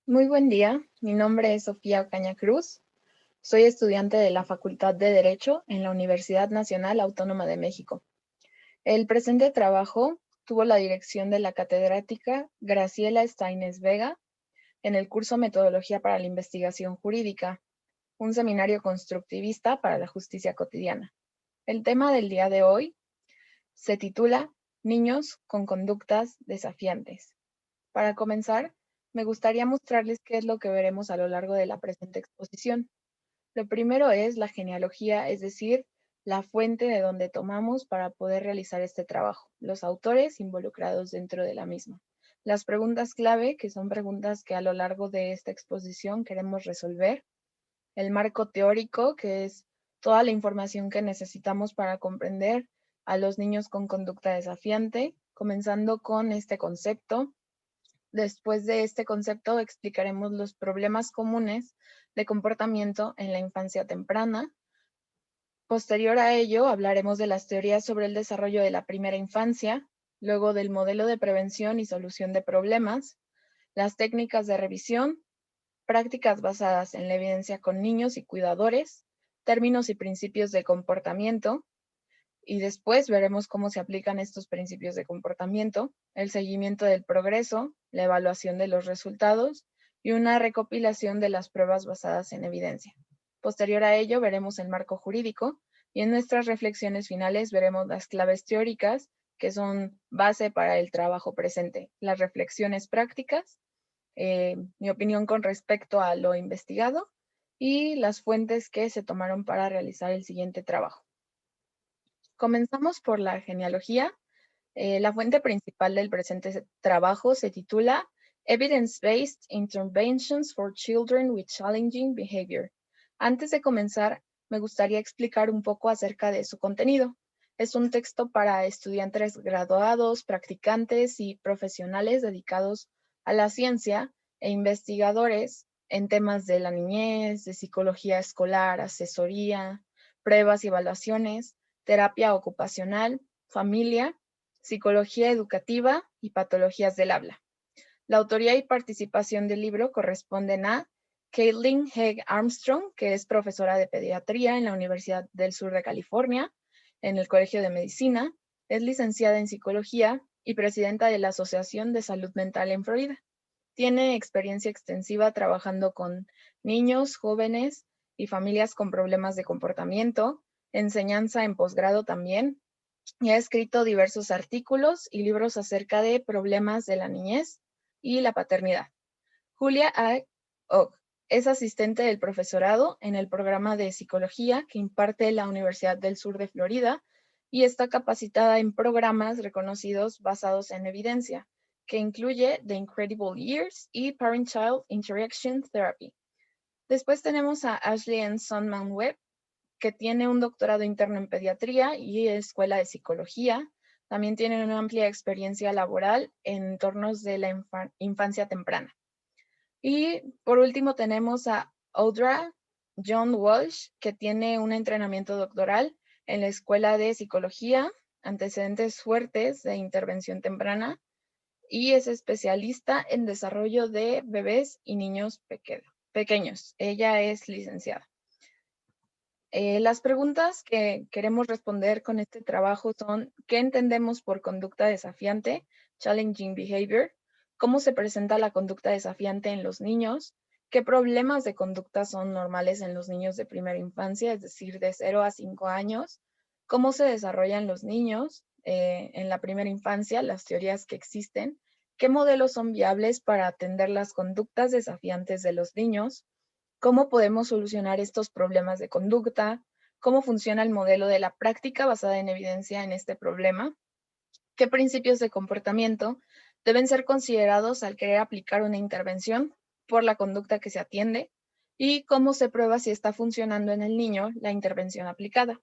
Muy buen día, mi nombre es Sofía Ocaña Cruz, soy estudiante de la Facultad de Derecho en la Universidad Nacional Autónoma de México. El presente trabajo tuvo la dirección de la catedrática Graciela Staines Vega en el curso Metodología para la Investigación Jurídica, un seminario constructivista para la justicia cotidiana. El tema del día de hoy se titula Niños con conductas desafiantes. Para comenzar, me gustaría mostrarles qué es lo que veremos a lo largo de la presente exposición. Lo primero es la genealogía, es decir, la fuente de donde tomamos para poder realizar este trabajo, los autores involucrados dentro de la misma. Las preguntas clave, que son preguntas que a lo largo de esta exposición queremos resolver. El marco teórico, que es toda la información que necesitamos para comprender a los niños con conducta desafiante, comenzando con este concepto. Después de este concepto explicaremos los problemas comunes de comportamiento en la infancia temprana. Posterior a ello, hablaremos de las teorías sobre el desarrollo de la primera infancia, luego del modelo de prevención y solución de problemas, las técnicas de revisión, prácticas basadas en la evidencia con niños y cuidadores, términos y principios de comportamiento, y después veremos cómo se aplican estos principios de comportamiento, el seguimiento del progreso, la evaluación de los resultados y una recopilación de las pruebas basadas en evidencia. Posterior a ello veremos el marco jurídico y en nuestras reflexiones finales veremos las claves teóricas que son base para el trabajo presente, las reflexiones prácticas, mi opinión con respecto a lo investigado y las fuentes que se tomaron para realizar el siguiente trabajo. Comenzamos por la genealogía. La fuente principal del presente trabajo se titula Evidence-Based Interventions for Children with Challenging Behavior. Antes de comenzar, me gustaría explicar un poco acerca de su contenido. Es un texto para estudiantes graduados, practicantes y profesionales dedicados a la ciencia e investigadores en temas de la niñez, de psicología escolar, asesoría, pruebas y evaluaciones, terapia ocupacional, familia, psicología educativa y patologías del habla. La autoría y participación del libro corresponden a Caitlin Haig Armstrong, que es profesora de pediatría en la Universidad del Sur de California, en el Colegio de Medicina, es licenciada en psicología y presidenta de la Asociación de Salud Mental en Florida. Tiene experiencia extensiva trabajando con niños, jóvenes y familias con problemas de comportamiento, enseñanza en posgrado también, y ha escrito diversos artículos y libros acerca de problemas de la niñez y la paternidad. Julia A. Ogg es asistente del profesorado en el programa de psicología que imparte la Universidad del Sur de Florida y está capacitada en programas reconocidos basados en evidencia, que incluye The Incredible Years y Parent-Child Interaction Therapy. Después tenemos a Ashley N. Sonman Webb, que tiene un doctorado interno en pediatría y escuela de psicología. También tiene una amplia experiencia laboral en entornos de la infancia temprana. Y por último tenemos a Audra John Walsh, que tiene un entrenamiento doctoral en la Escuela de Psicología, antecedentes fuertes de intervención temprana, y es especialista en desarrollo de bebés y niños pequeños. Ella es licenciada. Las preguntas que queremos responder con este trabajo son: ¿qué entendemos por conducta desafiante, challenging behavior? ¿Cómo se presenta la conducta desafiante en los niños? ¿Qué problemas de conducta son normales en los niños de primera infancia, es decir, de 0 a 5 años? ¿Cómo se desarrollan los niños en la primera infancia, las teorías que existen? ¿Qué modelos son viables para atender las conductas desafiantes de los niños? ¿Cómo podemos solucionar estos problemas de conducta? ¿Cómo funciona el modelo de la práctica basada en evidencia en este problema? ¿Qué principios de comportamiento deben ser considerados al querer aplicar una intervención por la conducta que se atiende? ¿Y cómo se prueba si está funcionando en el niño la intervención aplicada?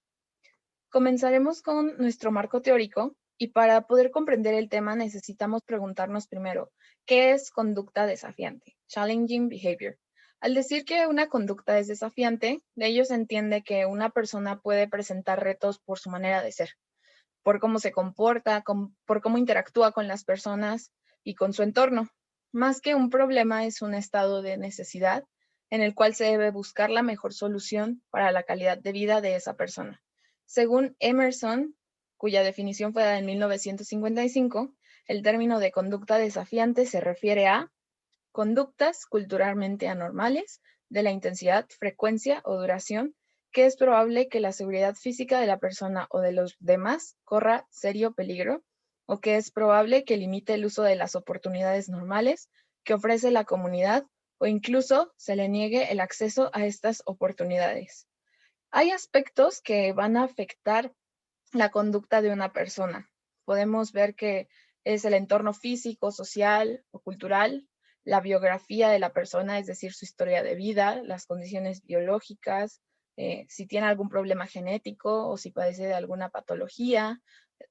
Comenzaremos con nuestro marco teórico y para poder comprender el tema necesitamos preguntarnos primero, ¿qué es conducta desafiante? Challenging behavior. Al decir que una conducta es desafiante, de ello se entiende que una persona puede presentar retos por su manera de ser, por cómo se comporta, por cómo interactúa con las personas y con su entorno. Más que un problema, es un estado de necesidad en el cual se debe buscar la mejor solución para la calidad de vida de esa persona. Según Emerson, cuya definición fue dada en 1955, el término de conducta desafiante se refiere a conductas culturalmente anormales de la intensidad, frecuencia o duración que es probable que la seguridad física de la persona o de los demás corra serio peligro, o que es probable que limite el uso de las oportunidades normales que ofrece la comunidad o incluso se le niegue el acceso a estas oportunidades. Hay aspectos que van a afectar la conducta de una persona. Podemos ver que es el entorno físico, social o cultural, la biografía de la persona, es decir, su historia de vida, las condiciones biológicas, si tiene algún problema genético o si padece de alguna patología,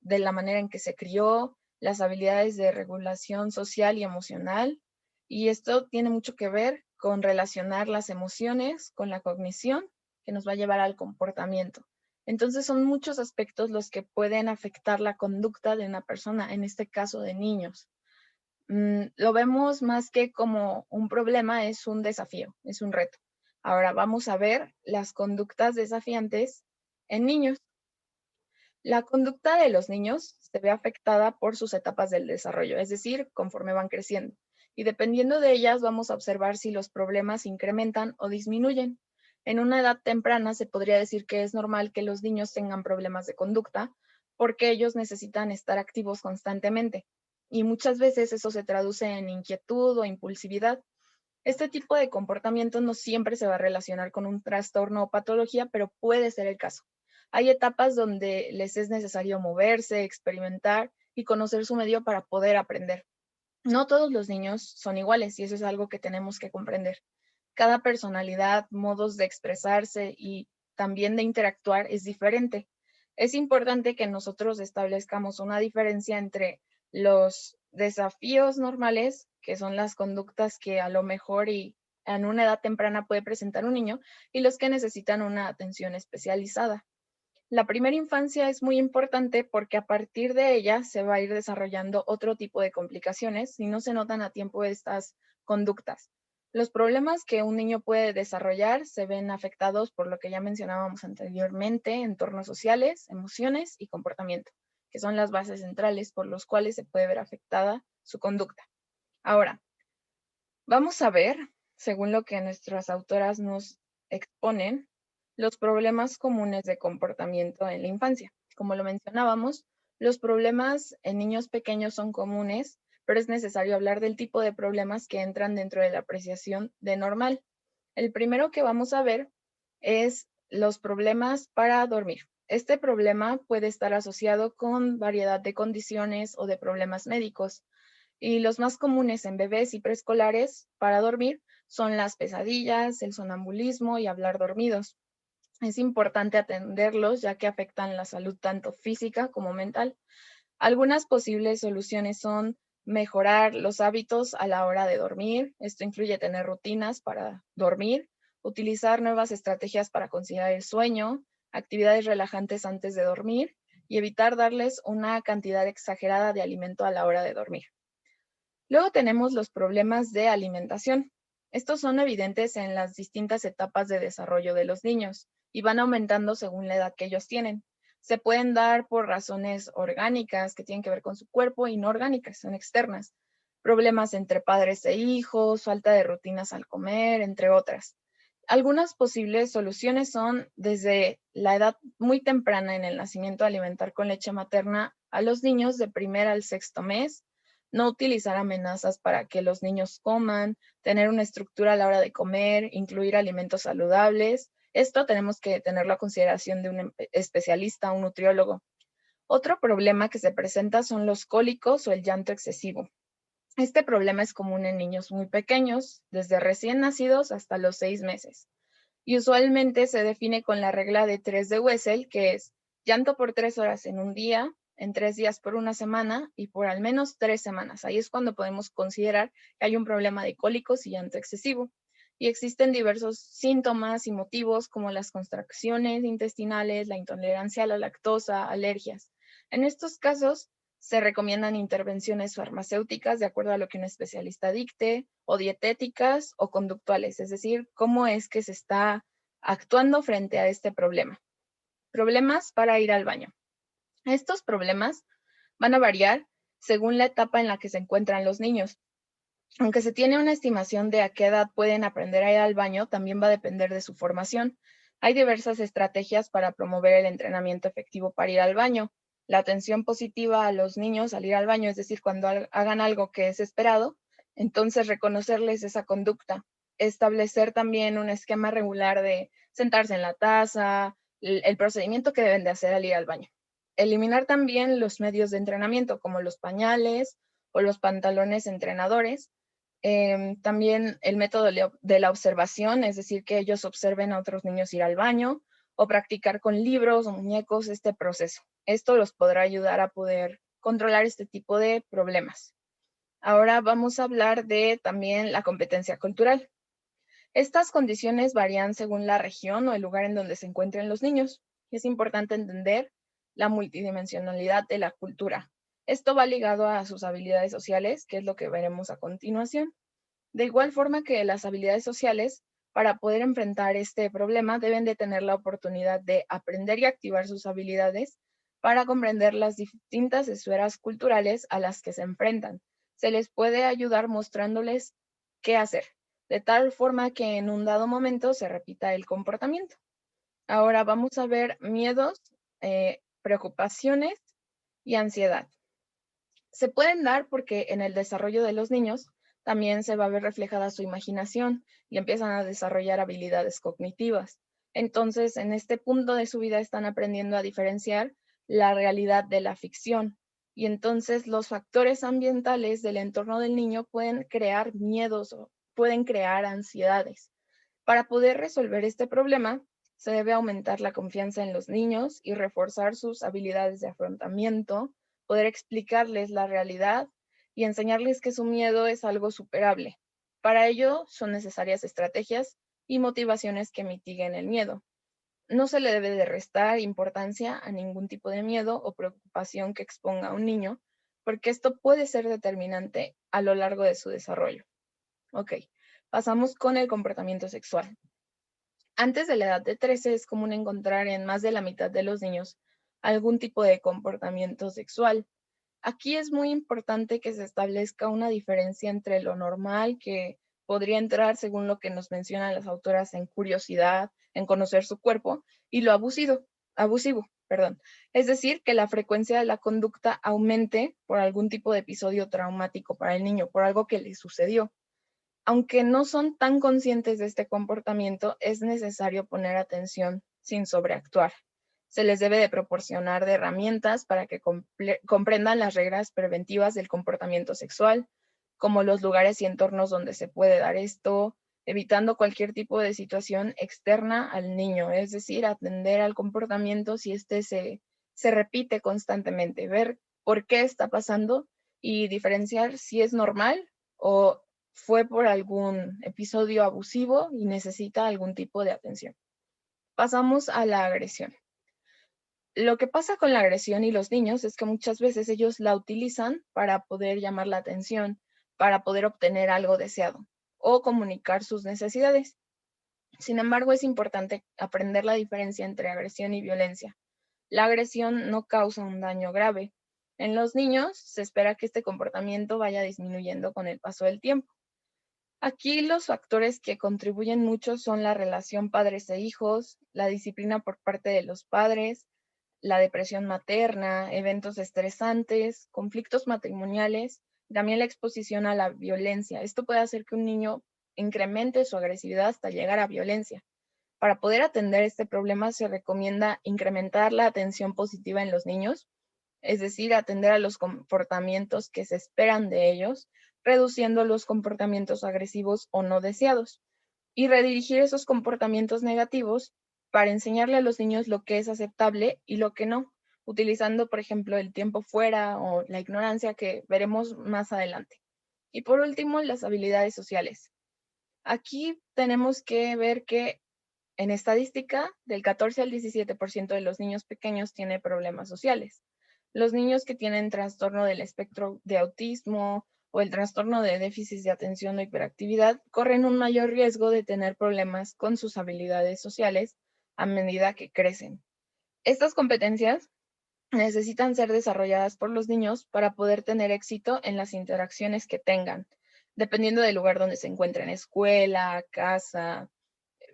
de la manera en que se crió, las habilidades de regulación social y emocional. Y esto tiene mucho que ver con relacionar las emociones con la cognición, que nos va a llevar al comportamiento. Entonces son muchos aspectos los que pueden afectar la conducta de una persona, en este caso de niños. Lo vemos más que como un problema, es un desafío, es un reto. Ahora vamos a ver las conductas desafiantes en niños. La conducta de los niños se ve afectada por sus etapas del desarrollo, es decir, conforme van creciendo. Y dependiendo de ellas, vamos a observar si los problemas incrementan o disminuyen. En una edad temprana se podría decir que es normal que los niños tengan problemas de conducta porque ellos necesitan estar activos constantemente. Y muchas veces eso se traduce en inquietud o impulsividad. Este tipo de comportamiento no siempre se va a relacionar con un trastorno o patología, pero puede ser el caso. Hay etapas donde les es necesario moverse, experimentar y conocer su medio para poder aprender. No todos los niños son iguales y eso es algo que tenemos que comprender. Cada personalidad, modos de expresarse y también de interactuar es diferente. Es importante que nosotros establezcamos una diferencia entre los desafíos normales, que son las conductas que a lo mejor y en una edad temprana puede presentar un niño, y los que necesitan una atención especializada. La primera infancia es muy importante porque a partir de ella se va a ir desarrollando otro tipo de complicaciones si no se notan a tiempo estas conductas. Los problemas que un niño puede desarrollar se ven afectados por lo que ya mencionábamos anteriormente, entornos sociales, emociones y comportamiento, que son las bases centrales por los cuales se puede ver afectada su conducta. Ahora, vamos a ver, según lo que nuestras autoras nos exponen, los problemas comunes de comportamiento en la infancia. Como lo mencionábamos, los problemas en niños pequeños son comunes, pero es necesario hablar del tipo de problemas que entran dentro de la apreciación de normal. El primero que vamos a ver es los problemas para dormir. Este problema puede estar asociado con variedad de condiciones o de problemas médicos. Y los más comunes en bebés y preescolares para dormir son las pesadillas, el sonambulismo y hablar dormidos. Es importante atenderlos ya que afectan la salud tanto física como mental. Algunas posibles soluciones son mejorar los hábitos a la hora de dormir. Esto incluye tener rutinas para dormir, utilizar nuevas estrategias para conciliar el sueño, actividades relajantes antes de dormir y evitar darles una cantidad exagerada de alimento a la hora de dormir. Luego tenemos los problemas de alimentación. Estos son evidentes en las distintas etapas de desarrollo de los niños y van aumentando según la edad que ellos tienen. Se pueden dar por razones orgánicas que tienen que ver con su cuerpo y no orgánicas, son externas. Problemas entre padres e hijos, falta de rutinas al comer, entre otras. Algunas posibles soluciones son desde la edad muy temprana en el nacimiento alimentar con leche materna a los niños de primer al sexto mes, no utilizar amenazas para que los niños coman, tener una estructura a la hora de comer, incluir alimentos saludables. Esto tenemos que tenerlo a consideración de un especialista, un nutriólogo. Otro problema que se presenta son los cólicos o el llanto excesivo. Este problema es común en niños muy pequeños, desde recién nacidos hasta los 6 meses. Y usualmente se define con la regla de 3 de Wessel, que es llanto por 3 horas en un día, en 3 días por una semana y por al menos 3 semanas. Ahí es cuando podemos considerar que hay un problema de cólicos y llanto excesivo. Y existen diversos síntomas y motivos como las contracciones intestinales, la intolerancia a la lactosa, alergias. En estos casos Se recomiendan intervenciones farmacéuticas de acuerdo a lo que un especialista dicte, o dietéticas o conductuales, es decir, cómo es que se está actuando frente a este problema. Problemas para ir al baño. Estos problemas van a variar según la etapa en la que se encuentran los niños. Aunque se tiene una estimación de a qué edad pueden aprender a ir al baño, también va a depender de su formación. Hay diversas estrategias para promover el entrenamiento efectivo para ir al baño. La atención positiva a los niños al ir al baño, es decir, cuando hagan algo que es esperado, entonces reconocerles esa conducta. Establecer también un esquema regular de sentarse en la taza, el procedimiento que deben de hacer al ir al baño. Eliminar también los medios de entrenamiento como los pañales o los pantalones entrenadores. También el método de la observación, es decir, que ellos observen a otros niños ir al baño o practicar con libros o muñecos este proceso. Esto los podrá ayudar a poder controlar este tipo de problemas. Ahora vamos a hablar de también la competencia cultural. Estas condiciones varían según la región o el lugar en donde se encuentren los niños. Es importante entender la multidimensionalidad de la cultura. Esto va ligado a sus habilidades sociales, que es lo que veremos a continuación. De igual forma que las habilidades sociales, para poder enfrentar este problema, deben de tener la oportunidad de aprender y activar sus habilidades para comprender las distintas esferas culturales a las que se enfrentan. Se les puede ayudar mostrándoles qué hacer, de tal forma que en un dado momento se repita el comportamiento. Ahora vamos a ver miedos, preocupaciones y ansiedad. Se pueden dar porque en el desarrollo de los niños también se va a ver reflejada su imaginación y empiezan a desarrollar habilidades cognitivas. Entonces, en este punto de su vida están aprendiendo a diferenciar la realidad de la ficción. Y entonces los factores ambientales del entorno del niño pueden crear miedos o pueden crear ansiedades. Para poder resolver este problema, se debe aumentar la confianza en los niños y reforzar sus habilidades de afrontamiento, poder explicarles la realidad y enseñarles que su miedo es algo superable. Para ello son necesarias estrategias y motivaciones que mitiguen el miedo. No se le debe de restar importancia a ningún tipo de miedo o preocupación que exponga a un niño, porque esto puede ser determinante a lo largo de su desarrollo. Ok, pasamos con el comportamiento sexual. Antes de la edad de 13 es común encontrar en más de la mitad de los niños algún tipo de comportamiento sexual. Aquí es muy importante que se establezca una diferencia entre lo normal, que podría entrar, según lo que nos mencionan las autoras, en curiosidad, en conocer su cuerpo, y lo abusivo, perdón. Es decir, que la frecuencia de la conducta aumente por algún tipo de episodio traumático para el niño, por algo que le sucedió. Aunque no son tan conscientes de este comportamiento, es necesario poner atención sin sobreactuar. Se les debe de proporcionar de herramientas para que comprendan las reglas preventivas del comportamiento sexual, como los lugares y entornos donde se puede dar esto, evitando cualquier tipo de situación externa al niño, es decir, atender al comportamiento si este se repite constantemente, ver por qué está pasando y diferenciar si es normal o fue por algún episodio abusivo y necesita algún tipo de atención. Pasamos a la agresión. Lo que pasa con la agresión y los niños es que muchas veces ellos la utilizan para poder llamar la atención, para poder obtener algo deseado o comunicar sus necesidades. Sin embargo, es importante aprender la diferencia entre agresión y violencia. La agresión no causa un daño grave. En los niños se espera que este comportamiento vaya disminuyendo con el paso del tiempo. Aquí los factores que contribuyen mucho son la relación padres e hijos, la disciplina por parte de los padres, la depresión materna, eventos estresantes, conflictos matrimoniales, también la exposición a la violencia. Esto puede hacer que un niño incremente su agresividad hasta llegar a violencia. Para poder atender este problema se recomienda incrementar la atención positiva en los niños, es decir, atender a los comportamientos que se esperan de ellos, reduciendo los comportamientos agresivos o no deseados, y redirigir esos comportamientos negativos para enseñarle a los niños lo que es aceptable y lo que no, utilizando, por ejemplo, el tiempo fuera o la ignorancia que veremos más adelante. Y por último, las habilidades sociales. Aquí tenemos que ver que en estadística, del 14 al 17% de los niños pequeños tiene problemas sociales. Los niños que tienen trastorno del espectro de autismo o el trastorno de déficit de atención o hiperactividad corren un mayor riesgo de tener problemas con sus habilidades sociales a medida que crecen. Estas competencias necesitan ser desarrolladas por los niños para poder tener éxito en las interacciones que tengan, dependiendo del lugar donde se encuentren, escuela, casa,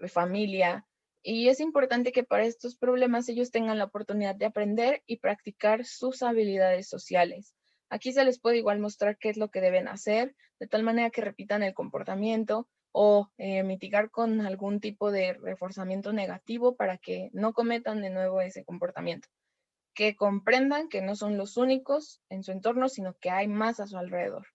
familia. Y es importante que para estos problemas ellos tengan la oportunidad de aprender y practicar sus habilidades sociales. Aquí se les puede igual mostrar qué es lo que deben hacer, de tal manera que repitan el comportamiento o mitigar con algún tipo de reforzamiento negativo para que no cometan de nuevo ese comportamiento. Que comprendan que no son los únicos en su entorno, sino que hay más a su alrededor.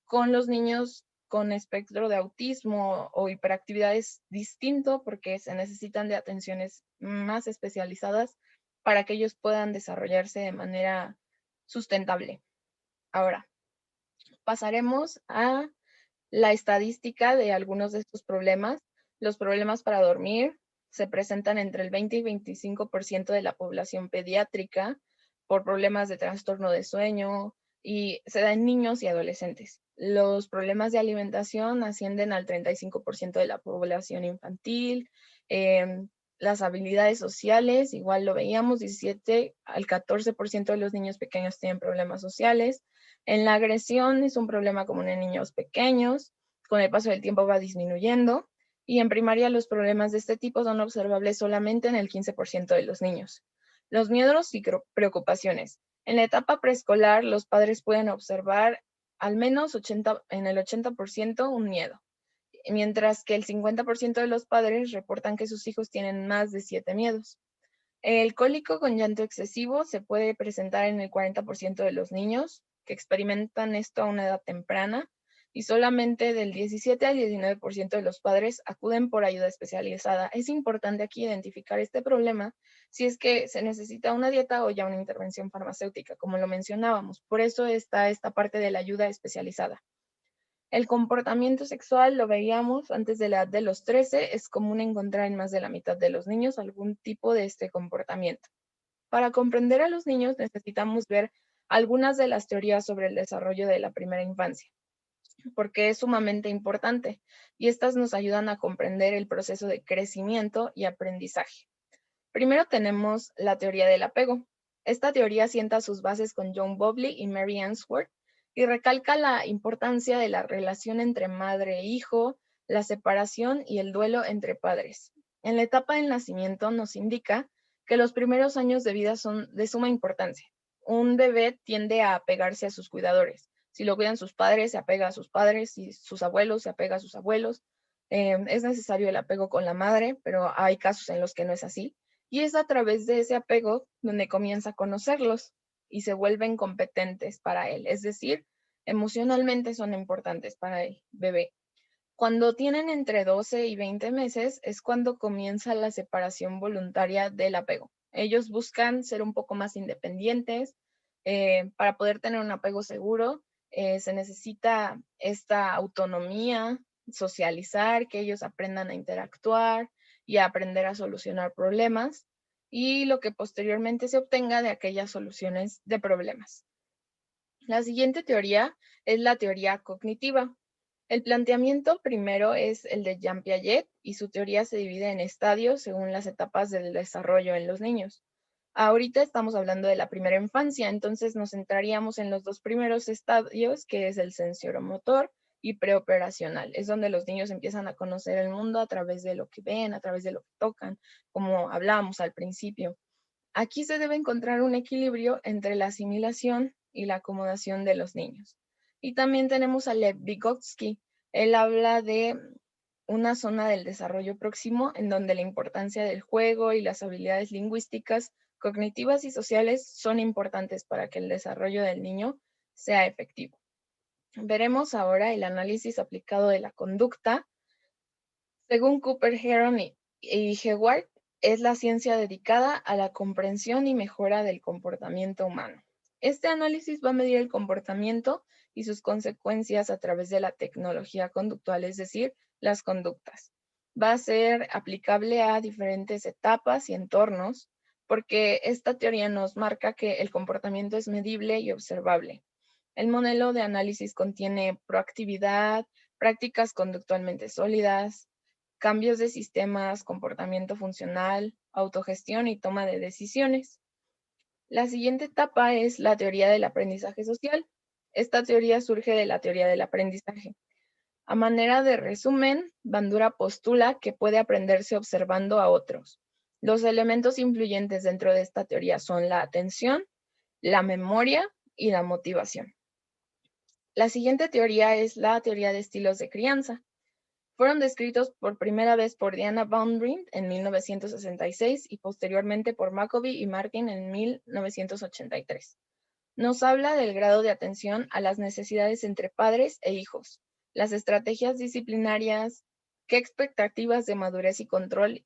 Con los niños con espectro de autismo o hiperactividad es distinto porque se necesitan de atenciones más especializadas para que ellos puedan desarrollarse de manera sustentable. Ahora, pasaremos a la estadística de algunos de estos problemas. Los problemas para dormir se presentan entre el 20 y 25% de la población pediátrica por problemas de trastorno de sueño y se da en niños y adolescentes. Los problemas de alimentación ascienden al 35% de la población infantil. Las habilidades sociales, igual lo veíamos, 17 al 14% de los niños pequeños tienen problemas sociales. En la agresión es un problema común en niños pequeños, con el paso del tiempo va disminuyendo, y en primaria los problemas de este tipo son observables solamente en el 15% de los niños. Los miedos y preocupaciones. En la etapa preescolar, los padres pueden observar al menos en el 80% un miedo, mientras que el 50% de los padres reportan que sus hijos tienen más de 7 miedos. El cólico con llanto excesivo se puede presentar en el 40% de los niños que experimentan esto a una edad temprana y solamente del 17 al 19% de los padres acuden por ayuda especializada. Es importante aquí identificar este problema si es que se necesita una dieta o ya una intervención farmacéutica, como lo mencionábamos. Por eso está esta parte de la ayuda especializada. El comportamiento sexual, lo veíamos antes de la edad de los 13, es común encontrar en más de la mitad de los niños algún tipo de este comportamiento. Para comprender a los niños necesitamos ver algunas de las teorías sobre el desarrollo de la primera infancia, porque es sumamente importante y estas nos ayudan a comprender el proceso de crecimiento y aprendizaje. Primero tenemos la teoría del apego. Esta teoría sienta sus bases con John Bowlby y Mary Ainsworth y recalca la importancia de la relación entre madre e hijo, la separación y el duelo entre padres. En la etapa del nacimiento nos indica que los primeros años de vida son de suma importancia. Un bebé tiende a apegarse a sus cuidadores. Si lo cuidan sus padres, se apega a sus padres, si sus abuelos, se apega a sus abuelos. Es necesario el apego con la madre, pero hay casos en los que no es así. Y es a través de ese apego donde comienza a conocerlos y se vuelven competentes para él. Es decir, emocionalmente son importantes para el bebé. Cuando tienen entre 12 y 20 meses es cuando comienza la separación voluntaria del apego. Ellos buscan ser un poco más independientes. Para poder tener un apego seguro, se necesita esta autonomía, socializar, que ellos aprendan a interactuar y a aprender a solucionar problemas y lo que posteriormente se obtenga de aquellas soluciones de problemas. La siguiente teoría es la teoría cognitiva. El planteamiento primero es el de Jean Piaget y su teoría se divide en estadios según las etapas del desarrollo en los niños. Ahorita estamos hablando de la primera infancia, entonces nos centraríamos en los dos primeros estadios, que es el sensoromotor y preoperacional. Es donde los niños empiezan a conocer el mundo a través de lo que ven, a través de lo que tocan, como hablábamos al principio. Aquí se debe encontrar un equilibrio entre la asimilación y la acomodación de los niños. Y también tenemos a Lev Vygotsky. Él habla de una zona del desarrollo próximo en donde la importancia del juego y las habilidades lingüísticas, cognitivas y sociales son importantes para que el desarrollo del niño sea efectivo. Veremos ahora el análisis aplicado de la conducta. Según Cooper, Heron y Heward, es la ciencia dedicada a la comprensión y mejora del comportamiento humano. Este análisis va a medir el comportamiento y sus consecuencias a través de la tecnología conductual, es decir, las conductas. Va a ser aplicable a diferentes etapas y entornos porque esta teoría nos marca que el comportamiento es medible y observable. El modelo de análisis contiene proactividad, prácticas conductualmente sólidas, cambios de sistemas, comportamiento funcional, autogestión y toma de decisiones. La siguiente etapa es la teoría del aprendizaje social. Esta teoría surge de la teoría del aprendizaje. A manera de resumen, Bandura postula que puede aprenderse observando a otros. Los elementos influyentes dentro de esta teoría son la atención, la memoria y la motivación. La siguiente teoría es la teoría de estilos de crianza. Fueron descritos por primera vez por Diana Baumrind en 1966 y posteriormente por Maccoby y Martin en 1983. Nos habla del grado de atención a las necesidades entre padres e hijos, las estrategias disciplinarias, qué expectativas de madurez y control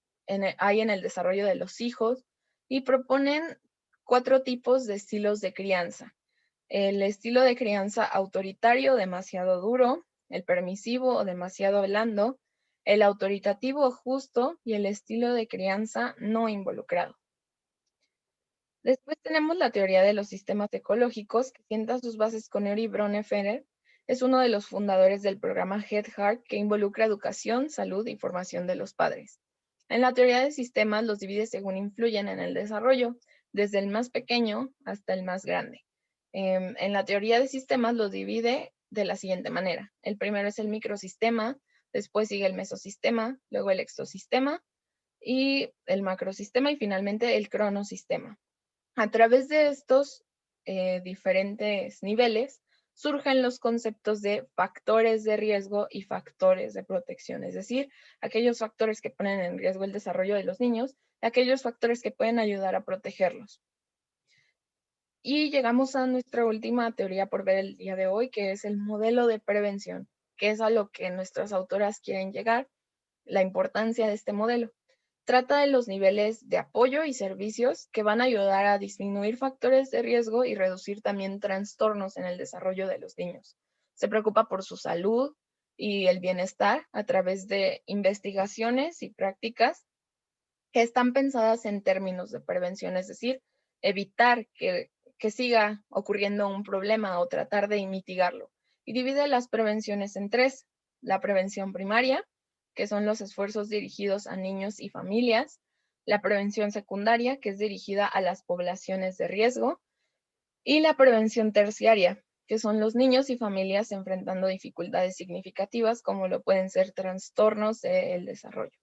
hay en el desarrollo de los hijos, y proponen 4 tipos de estilos de crianza. El estilo de crianza autoritario, demasiado duro, el permisivo o demasiado blando, el autoritativo o justo y el estilo de crianza no involucrado. Después tenemos la teoría de los sistemas ecológicos, que sienta sus bases con Uri Bronfenbrenner. Es uno de los fundadores del programa Head Heart, que involucra educación, salud y formación de los padres. En la teoría de sistemas los divide según influyen en el desarrollo, desde el más pequeño hasta el más grande. En la teoría de sistemas los divide de la siguiente manera. El primero es el microsistema, después sigue el mesosistema, luego el exosistema y el macrosistema y finalmente el cronosistema. A través de estos diferentes niveles surgen los conceptos de factores de riesgo y factores de protección, es decir, aquellos factores que ponen en riesgo el desarrollo de los niños y aquellos factores que pueden ayudar a protegerlos. Y llegamos a nuestra última teoría por ver el día de hoy, que es el modelo de prevención, que es a lo que nuestras autoras quieren llegar, la importancia de este modelo. Trata de los niveles de apoyo y servicios que van a ayudar a disminuir factores de riesgo y reducir también trastornos en el desarrollo de los niños. Se preocupa por su salud y el bienestar a través de investigaciones y prácticas que están pensadas en términos de prevención, es decir, evitar que siga ocurriendo un problema o tratar de mitigarlo. Y divide las prevenciones en 3. La prevención primaria, que son los esfuerzos dirigidos a niños y familias. La prevención secundaria, que es dirigida a las poblaciones de riesgo. Y la prevención terciaria, que son los niños y familias enfrentando dificultades significativas, como lo pueden ser trastornos del desarrollo.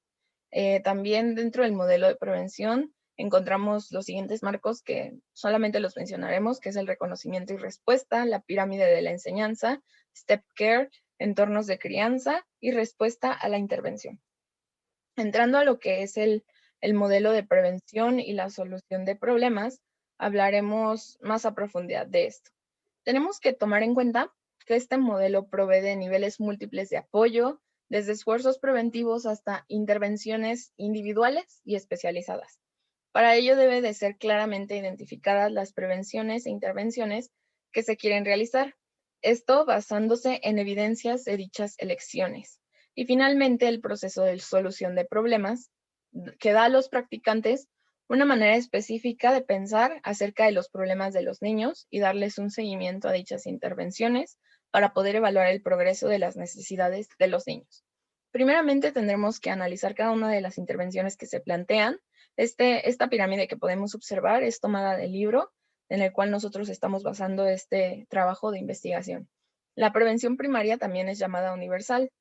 También dentro del modelo de prevención encontramos los siguientes marcos que solamente los mencionaremos, que es el reconocimiento y respuesta, la pirámide de la enseñanza, step care, entornos de crianza y respuesta a la intervención. Entrando a lo que es el modelo de prevención y la solución de problemas, hablaremos más a profundidad de esto. Tenemos que tomar en cuenta que este modelo provee de niveles múltiples de apoyo, desde esfuerzos preventivos hasta intervenciones individuales y especializadas. Para ello debe de ser claramente identificadas las prevenciones e intervenciones que se quieren realizar, esto basándose en evidencias de dichas elecciones. Y finalmente el proceso de solución de problemas, que da a los practicantes una manera específica de pensar acerca de los problemas de los niños y darles un seguimiento a dichas intervenciones para poder evaluar el progreso de las necesidades de los niños. Primeramente tendremos que analizar cada una de las intervenciones que se plantean. Esta pirámide que podemos observar es tomada del libro en el cual nosotros estamos basando este trabajo de investigación. La prevención primaria también es llamada universal.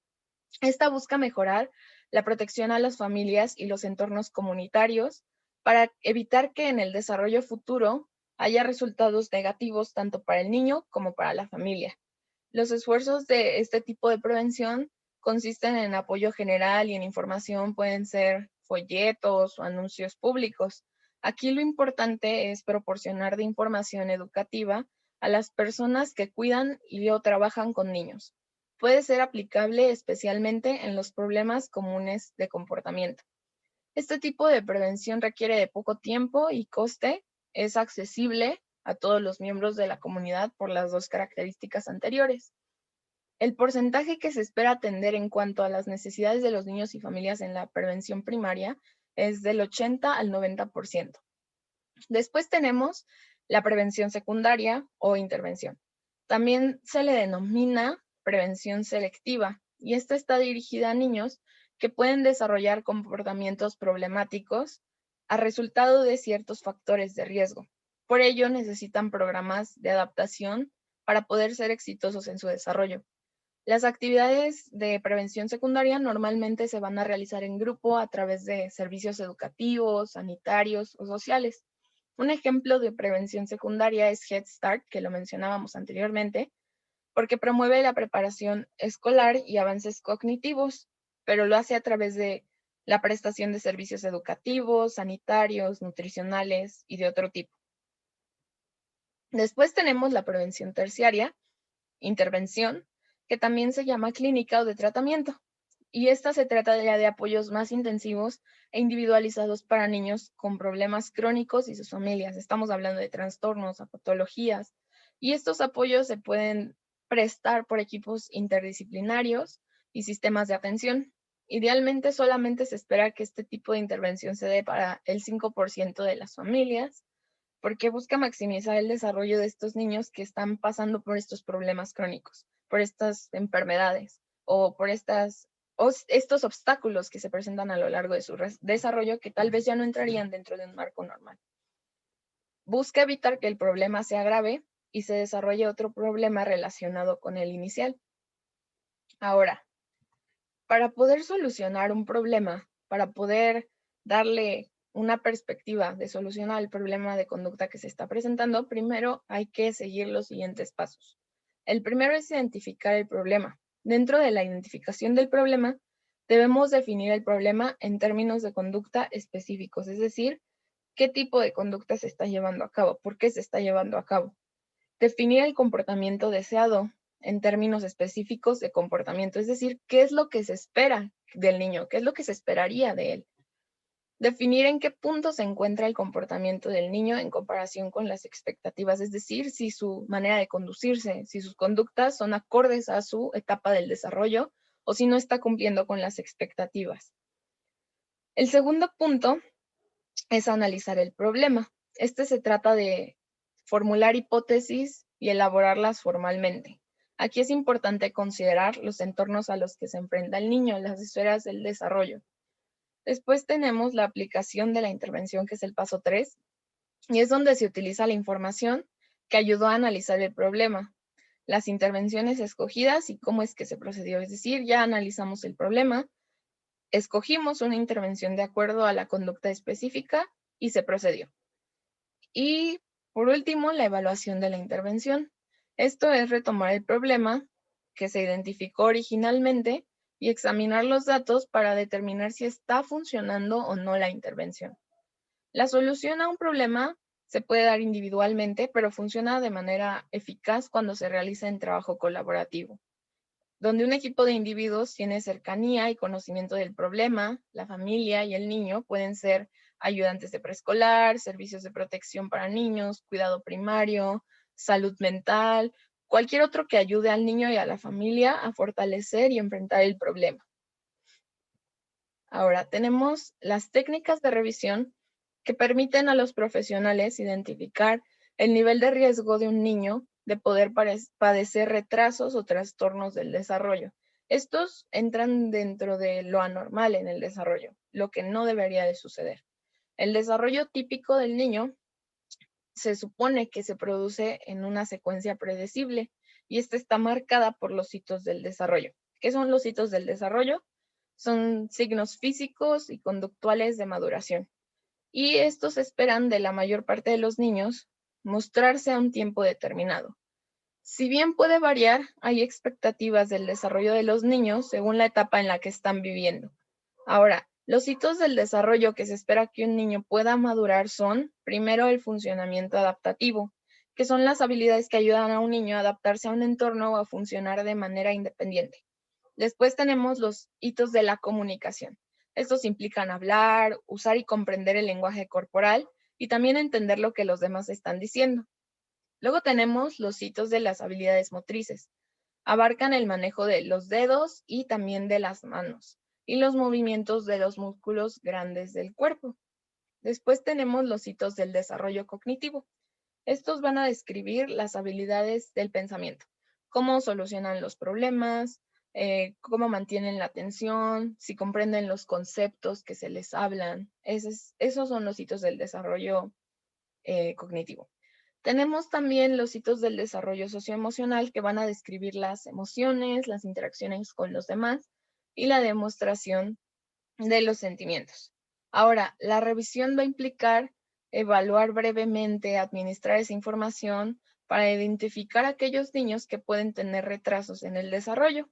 Esta busca mejorar la protección a las familias y los entornos comunitarios para evitar que en el desarrollo futuro haya resultados negativos tanto para el niño como para la familia. Los esfuerzos de este tipo de prevención consisten en apoyo general y en información, pueden ser folletos o anuncios públicos. Aquí lo importante es proporcionar de información educativa a las personas que cuidan y o trabajan con niños. Puede ser aplicable especialmente en los problemas comunes de comportamiento. Este tipo de prevención requiere de poco tiempo y coste, es accesible a todos los miembros de la comunidad por las 2 características anteriores. El porcentaje que se espera atender en cuanto a las necesidades de los niños y familias en la prevención primaria es del 80 al 90%. Después tenemos la prevención secundaria o intervención. También se le denomina prevención selectiva y esta está dirigida a niños que pueden desarrollar comportamientos problemáticos a resultado de ciertos factores de riesgo. Por ello necesitan programas de adaptación para poder ser exitosos en su desarrollo. Las actividades de prevención secundaria normalmente se van a realizar en grupo a través de servicios educativos, sanitarios o sociales. Un ejemplo de prevención secundaria es Head Start, que lo mencionábamos anteriormente, porque promueve la preparación escolar y avances cognitivos, pero lo hace a través de la prestación de servicios educativos, sanitarios, nutricionales y de otro tipo. Después tenemos la prevención terciaria, intervención, que también se llama clínica o de tratamiento. Y esta se trata ya de apoyos más intensivos e individualizados para niños con problemas crónicos y sus familias. Estamos hablando de trastornos, a patologías, y estos apoyos se pueden prestar por equipos interdisciplinarios y sistemas de atención. Idealmente solamente se espera que este tipo de intervención se dé para el 5% de las familias, porque busca maximizar el desarrollo de estos niños que están pasando por estos problemas crónicos, por estas enfermedades o por estos obstáculos que se presentan a lo largo de su desarrollo que tal vez ya no entrarían dentro de un marco normal. Busca evitar que el problema se agrave y se desarrolle otro problema relacionado con el inicial. Ahora, para poder solucionar un problema, para poder darle una perspectiva de solucionar el problema de conducta que se está presentando, primero hay que seguir los siguientes pasos. El primero es identificar el problema. Dentro de la identificación del problema, debemos definir el problema en términos de conducta específicos, es decir, qué tipo de conducta se está llevando a cabo, por qué se está llevando a cabo. Definir el comportamiento deseado en términos específicos de comportamiento, es decir, qué es lo que se espera del niño, qué es lo que se esperaría de él. Definir en qué punto se encuentra el comportamiento del niño en comparación con las expectativas, es decir, si su manera de conducirse, si sus conductas son acordes a su etapa del desarrollo o si no está cumpliendo con las expectativas. El segundo punto es analizar el problema. Este se trata de formular hipótesis y elaborarlas formalmente. Aquí es importante considerar los entornos a los que se enfrenta el niño, las esferas del desarrollo. Después tenemos la aplicación de la intervención, que es el paso 3, y es donde se utiliza la información que ayudó a analizar el problema, las intervenciones escogidas y cómo es que se procedió. Es decir, ya analizamos el problema, escogimos una intervención de acuerdo a la conducta específica y se procedió. Y por último, la evaluación de la intervención. Esto es retomar el problema que se identificó originalmente y examinar los datos para determinar si está funcionando o no la intervención. La solución a un problema se puede dar individualmente, pero funciona de manera eficaz cuando se realiza en trabajo colaborativo, donde un equipo de individuos tiene cercanía y conocimiento del problema. La familia y el niño pueden ser ayudantes de preescolar, servicios de protección para niños, cuidado primario, salud mental, cualquier otro que ayude al niño y a la familia a fortalecer y enfrentar el problema. Ahora tenemos las técnicas de revisión que permiten a los profesionales identificar el nivel de riesgo de un niño de poder padecer retrasos o trastornos del desarrollo. Estos entran dentro de lo anormal en el desarrollo, lo que no debería de suceder. El desarrollo típico del niño se supone que se produce en una secuencia predecible y esta está marcada por los hitos del desarrollo. ¿Qué son los hitos del desarrollo? Son signos físicos y conductuales de maduración. Y estos esperan de la mayor parte de los niños mostrarse a un tiempo determinado. Si bien puede variar, hay expectativas del desarrollo de los niños según la etapa en la que están viviendo. Ahora, los hitos del desarrollo que se espera que un niño pueda madurar son, primero, el funcionamiento adaptativo, que son las habilidades que ayudan a un niño a adaptarse a un entorno o a funcionar de manera independiente. Después tenemos los hitos de la comunicación. Estos implican hablar, usar y comprender el lenguaje corporal y también entender lo que los demás están diciendo. Luego tenemos los hitos de las habilidades motrices. Abarcan el manejo de los dedos y también de las manos y los movimientos de los músculos grandes del cuerpo. Después tenemos los hitos del desarrollo cognitivo. Estos van a describir las habilidades del pensamiento, cómo solucionan los problemas, cómo mantienen la atención, si comprenden los conceptos que se les hablan. Esos son los hitos del desarrollo cognitivo. Tenemos también los hitos del desarrollo socioemocional que van a describir las emociones, las interacciones con los demás y la demostración de los sentimientos. Ahora, la revisión va a implicar evaluar brevemente, administrar esa información para identificar aquellos niños que pueden tener retrasos en el desarrollo.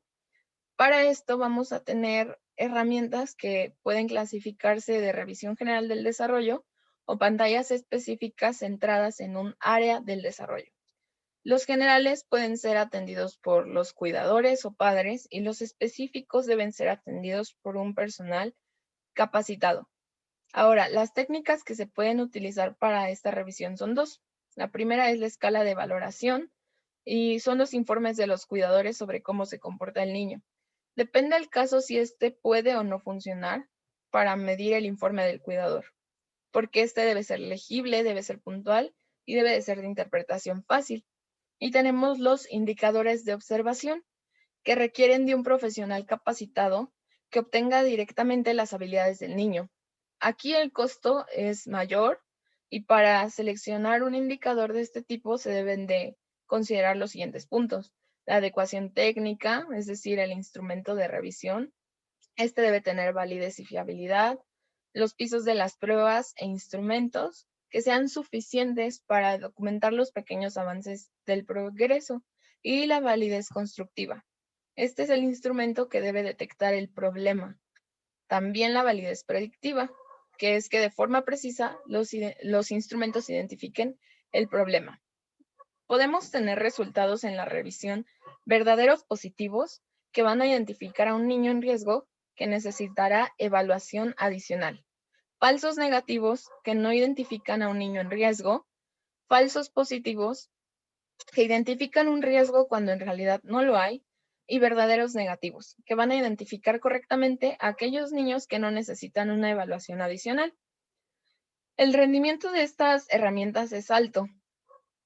Para esto vamos a tener herramientas que pueden clasificarse de revisión general del desarrollo o pantallas específicas centradas en un área del desarrollo. Los generales pueden ser atendidos por los cuidadores o padres y los específicos deben ser atendidos por un personal capacitado. Ahora, las técnicas que se pueden utilizar para esta revisión son dos. La primera es la escala de valoración y son los informes de los cuidadores sobre cómo se comporta el niño. Depende del caso si este puede o no funcionar para medir el informe del cuidador, porque este debe ser legible, debe ser puntual y debe de ser de interpretación fácil. Y tenemos los indicadores de observación, que requieren de un profesional capacitado que obtenga directamente las habilidades del niño. Aquí el costo es mayor y para seleccionar un indicador de este tipo se deben de considerar los siguientes puntos. La adecuación técnica, es decir, el instrumento de revisión. Este debe tener validez y fiabilidad. Los pisos de las pruebas e instrumentos que sean suficientes para documentar los pequeños avances del progreso y la validez constructiva. Este es el instrumento que debe detectar el problema. También la validez predictiva, que es que de forma precisa los instrumentos identifiquen el problema. Podemos tener resultados en la revisión verdaderos positivos que van a identificar a un niño en riesgo que necesitará evaluación adicional. Falsos negativos que no identifican a un niño en riesgo. Falsos positivos que identifican un riesgo cuando en realidad no lo hay. Y verdaderos negativos, que van a identificar correctamente a aquellos niños que no necesitan una evaluación adicional. El rendimiento de estas herramientas es alto,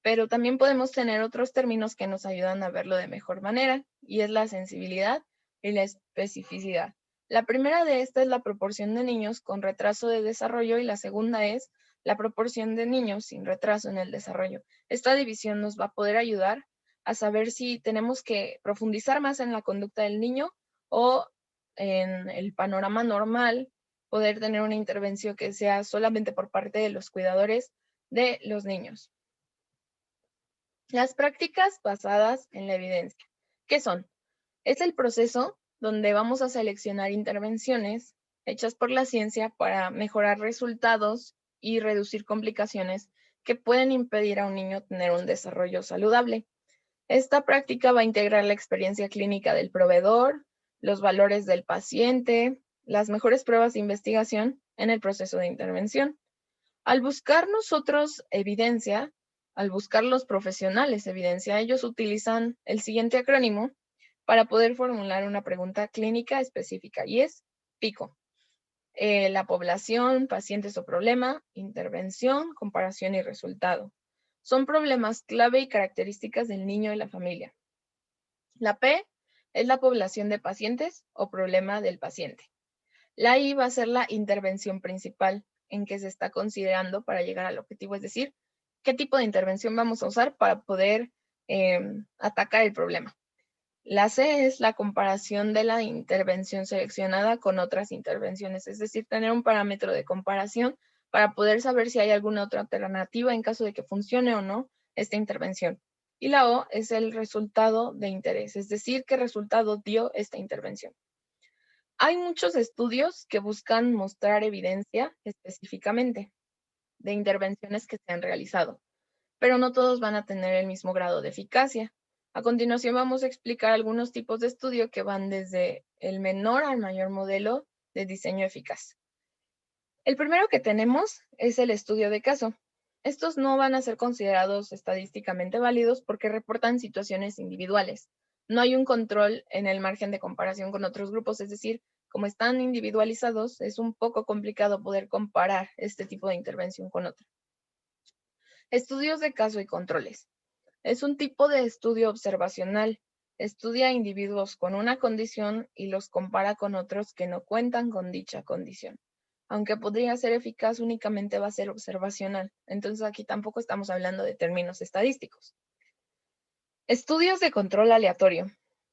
pero también podemos tener otros términos que nos ayudan a verlo de mejor manera, y es la sensibilidad y la especificidad. La primera de estas es la proporción de niños con retraso de desarrollo y la segunda es la proporción de niños sin retraso en el desarrollo. Esta división nos va a poder ayudar a saber si tenemos que profundizar más en la conducta del niño o en el panorama normal, poder tener una intervención que sea solamente por parte de los cuidadores de los niños. Las prácticas basadas en la evidencia. ¿Qué son? Es el proceso donde vamos a seleccionar intervenciones hechas por la ciencia para mejorar resultados y reducir complicaciones que pueden impedir a un niño tener un desarrollo saludable. Esta práctica va a integrar la experiencia clínica del proveedor, los valores del paciente, las mejores pruebas de investigación en el proceso de intervención. Al buscar nosotros evidencia, al buscar los profesionales evidencia, ellos utilizan el siguiente acrónimo para poder formular una pregunta clínica específica y es PICO. La población, pacientes o problema, intervención, comparación y resultado. Son problemas clave y características del niño y la familia. La P es la población de pacientes o problema del paciente. La I va a ser la intervención principal en que se está considerando para llegar al objetivo, es decir, qué tipo de intervención vamos a usar para poder atacar el problema. La C es la comparación de la intervención seleccionada con otras intervenciones, es decir, tener un parámetro de comparación para poder saber si hay alguna otra alternativa en caso de que funcione o no esta intervención. Y la O es el resultado de interés, es decir, qué resultado dio esta intervención. Hay muchos estudios que buscan mostrar evidencia específicamente de intervenciones que se han realizado, pero no todos van a tener el mismo grado de eficacia. A continuación vamos a explicar algunos tipos de estudio que van desde el menor al mayor modelo de diseño eficaz. El primero que tenemos es el estudio de caso. Estos no van a ser considerados estadísticamente válidos porque reportan situaciones individuales. No hay un control en el margen de comparación con otros grupos, es decir, como están individualizados, es un poco complicado poder comparar este tipo de intervención con otra. Estudios de caso y controles. Es un tipo de estudio observacional. Estudia a individuos con una condición y los compara con otros que no cuentan con dicha condición. Aunque podría ser eficaz, únicamente va a ser observacional. Entonces aquí tampoco estamos hablando de términos estadísticos. Estudios de control aleatorio.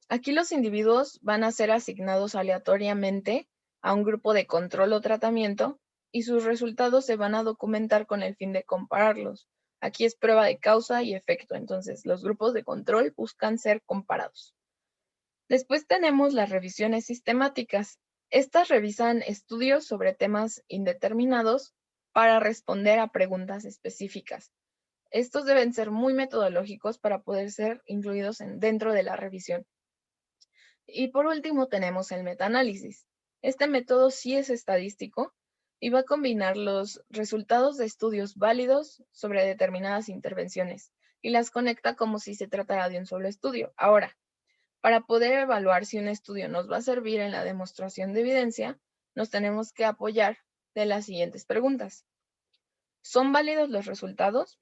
Aquí los individuos van a ser asignados aleatoriamente a un grupo de control o tratamiento y sus resultados se van a documentar con el fin de compararlos. Aquí es prueba de causa y efecto, entonces los grupos de control buscan ser comparados. Después tenemos las revisiones sistemáticas. Estas revisan estudios sobre temas indeterminados para responder a preguntas específicas. Estos deben ser muy metodológicos para poder ser incluidos dentro de la revisión. Y por último tenemos el metaanálisis. Este método sí es estadístico y va a combinar los resultados de estudios válidos sobre determinadas intervenciones y las conecta como si se tratara de un solo estudio. Ahora, para poder evaluar si un estudio nos va a servir en la demostración de evidencia, nos tenemos que apoyar de las siguientes preguntas. ¿Son válidos los resultados?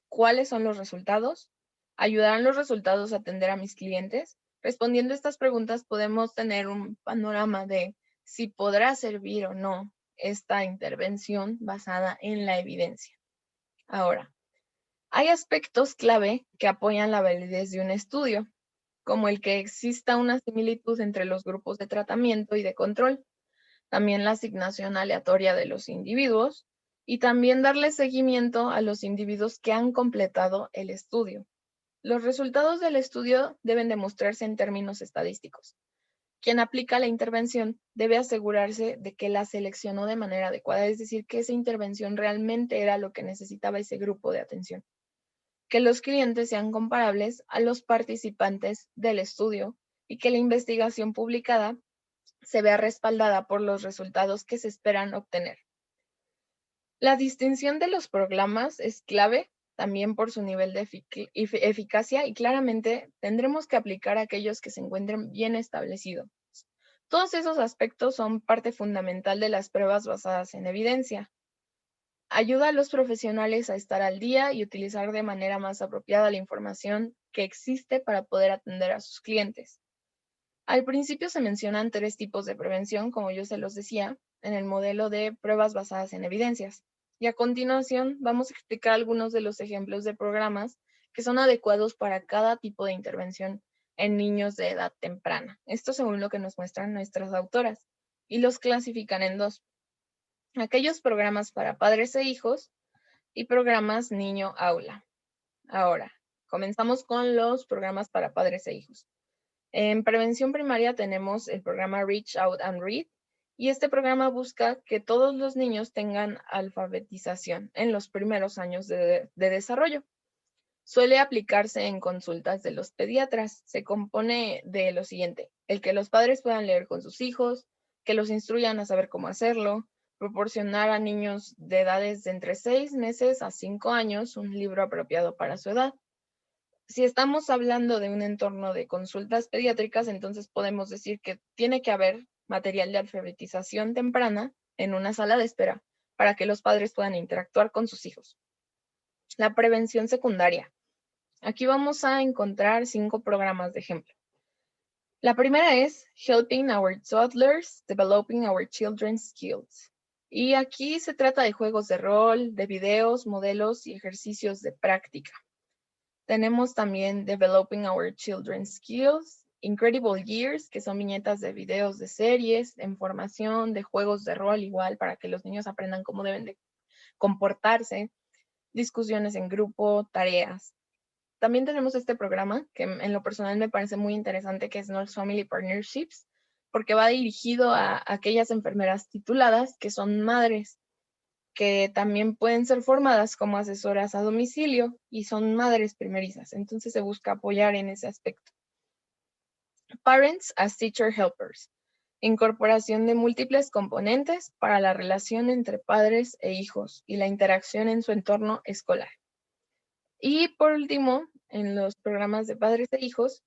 ¿Cuáles son los resultados? ¿Ayudarán los resultados a atender a mis clientes? Respondiendo a estas preguntas podemos tener un panorama de si podrá servir o no esta intervención basada en la evidencia. Ahora, hay aspectos clave que apoyan la validez de un estudio, como el que exista una similitud entre los grupos de tratamiento y de control, también la asignación aleatoria de los individuos y también darle seguimiento a los individuos que han completado el estudio. Los resultados del estudio deben demostrarse en términos estadísticos. Quien aplica la intervención debe asegurarse de que la seleccionó de manera adecuada, es decir, que esa intervención realmente era lo que necesitaba ese grupo de atención. Que los clientes sean comparables a los participantes del estudio y que la investigación publicada se vea respaldada por los resultados que se esperan obtener. La distinción de los programas es clave también por su nivel de eficacia y claramente tendremos que aplicar aquellos que se encuentren bien establecidos. Todos esos aspectos son parte fundamental de las pruebas basadas en evidencia. Ayuda a los profesionales a estar al día y utilizar de manera más apropiada la información que existe para poder atender a sus clientes. Al principio se mencionan 3 tipos de prevención, como yo se los decía, en el modelo de pruebas basadas en evidencias. Y a continuación vamos a explicar algunos de los ejemplos de programas que son adecuados para cada tipo de intervención en niños de edad temprana. Esto según lo que nos muestran nuestras autoras. Y los clasifican en 2. Aquellos programas para padres e hijos y programas niño-aula. Ahora, comenzamos con los programas para padres e hijos. En prevención primaria tenemos el programa Reach Out and Read y este programa busca que todos los niños tengan alfabetización en los primeros años de desarrollo. Suele aplicarse en consultas de los pediatras. Se compone de lo siguiente: el que los padres puedan leer con sus hijos, que los instruyan a saber cómo hacerlo, proporcionar a niños de edades de entre 6 meses a 5 años un libro apropiado para su edad. Si estamos hablando de un entorno de consultas pediátricas, entonces podemos decir que tiene que haber material de alfabetización temprana en una sala de espera para que los padres puedan interactuar con sus hijos. La prevención secundaria. Aquí vamos a encontrar 5 programas de ejemplo. La primera es Helping Our Toddlers Developing Our Children's Skills. Y aquí se trata de juegos de rol, de videos, modelos y ejercicios de práctica. Tenemos también Developing Our Children's Skills, Incredible Years, que son viñetas de videos de series, de información, de juegos de rol igual, para que los niños aprendan cómo deben de comportarse, discusiones en grupo, tareas. También tenemos este programa, que en lo personal me parece muy interesante, que es Nurse Family Partnerships, porque va dirigido a aquellas enfermeras tituladas que son madres, que también pueden ser formadas como asesoras a domicilio y son madres primerizas. Entonces se busca apoyar en ese aspecto. Parents as Teacher Helpers. Incorporación de múltiples componentes para la relación entre padres e hijos y la interacción en su entorno escolar. Y por último, en los programas de padres e hijos,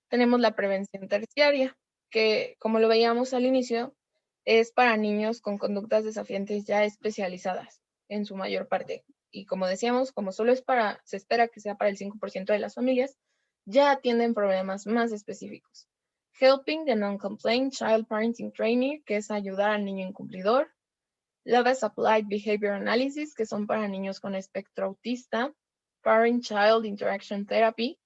tenemos la prevención terciaria, que como lo veíamos al inicio, es para niños con conductas desafiantes ya especializadas, en su mayor parte. Y como decíamos, como solo se espera que sea para el 5% de las familias, ya atienden problemas más específicos. Helping the Non-Complaint Child Parenting Training, que es ayudar al niño incumplidor. LOVES Applied Behavior Analysis, que son para niños con espectro autista. Parent-Child Interaction Therapy,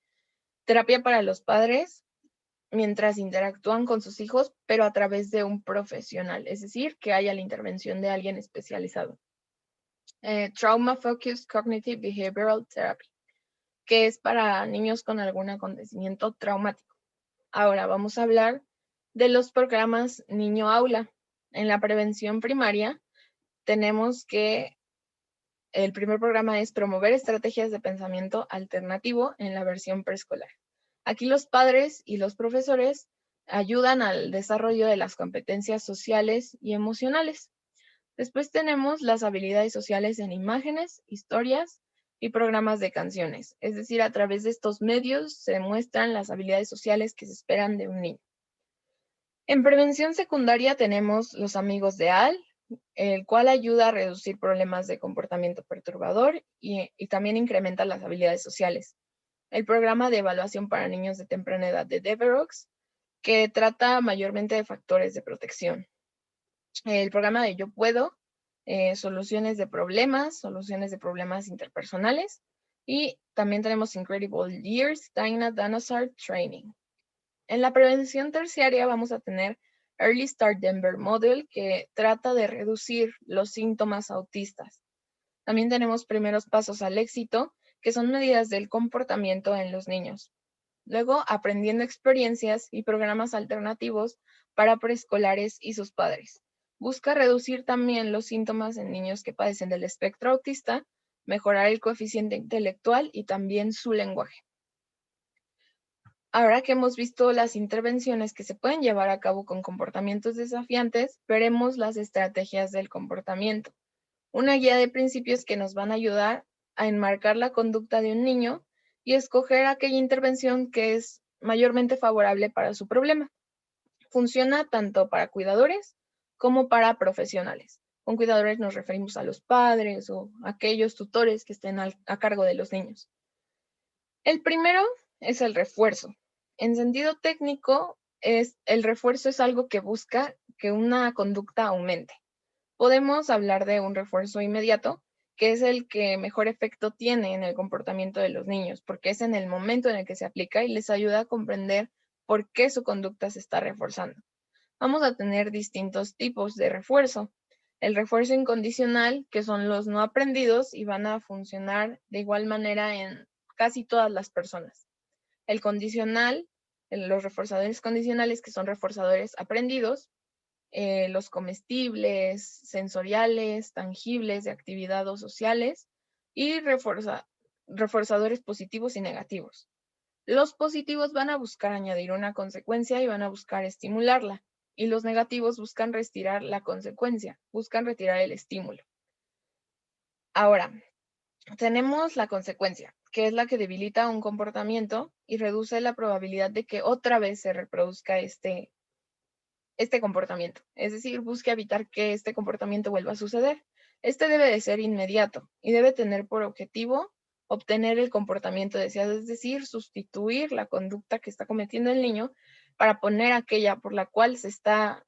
terapia para los padres mientras interactúan con sus hijos, pero a través de un profesional, es decir, que haya la intervención de alguien especializado. Trauma Focused Cognitive Behavioral Therapy, que es para niños con algún acontecimiento traumático. Ahora vamos a hablar de los programas Niño Aula. En la prevención primaria tenemos que el primer programa es promover estrategias de pensamiento alternativo en la versión preescolar. Aquí los padres y los profesores ayudan al desarrollo de las competencias sociales y emocionales. Después tenemos las habilidades sociales en imágenes, historias y programas de canciones. Es decir, a través de estos medios se demuestran las habilidades sociales que se esperan de un niño. En prevención secundaria tenemos los amigos de AL, el cual ayuda a reducir problemas de comportamiento perturbador y también incrementa las habilidades sociales. El programa de evaluación para niños de temprana edad de Deverox, que trata mayormente de factores de protección. El programa de Yo Puedo, soluciones de problemas interpersonales. Y también tenemos Incredible Years, Dinah Dinosaur Training. En la prevención terciaria vamos a tener Early Start Denver Model, que trata de reducir los síntomas autistas. También tenemos primeros pasos al éxito, que son medidas del comportamiento en los niños. Luego, aprendiendo experiencias y programas alternativos para preescolares y sus padres. Busca reducir también los síntomas en niños que padecen del espectro autista, mejorar el coeficiente intelectual y también su lenguaje. Ahora que hemos visto las intervenciones que se pueden llevar a cabo con comportamientos desafiantes, veremos las estrategias del comportamiento. Una guía de principios que nos van a ayudar a enmarcar la conducta de un niño y escoger aquella intervención que es mayormente favorable para su problema. Funciona tanto para cuidadores como para profesionales. Con cuidadores nos referimos a los padres o aquellos tutores que estén a cargo de los niños. El primero es el refuerzo. En sentido técnico, el refuerzo es algo que busca que una conducta aumente. Podemos hablar de un refuerzo inmediato, que es el que mejor efecto tiene en el comportamiento de los niños, porque es en el momento en el que se aplica y les ayuda a comprender por qué su conducta se está reforzando. Vamos a tener distintos tipos de refuerzo. El refuerzo incondicional, que son los no aprendidos y van a funcionar de igual manera en casi todas las personas. El condicional, los reforzadores condicionales, que son reforzadores aprendidos, los comestibles, sensoriales, tangibles, de actividad o sociales, y reforzadores positivos y negativos. Los positivos van a buscar añadir una consecuencia y van a buscar estimularla, y los negativos buscan retirar la consecuencia, buscan retirar el estímulo. Ahora, tenemos la consecuencia, que es la que debilita un comportamiento y reduce la probabilidad de que otra vez se reproduzca este comportamiento. Es decir, busca evitar que este comportamiento vuelva a suceder. Este debe de ser inmediato y debe tener por objetivo obtener el comportamiento deseado, es decir, sustituir la conducta que está cometiendo el niño para poner aquella por la cual se está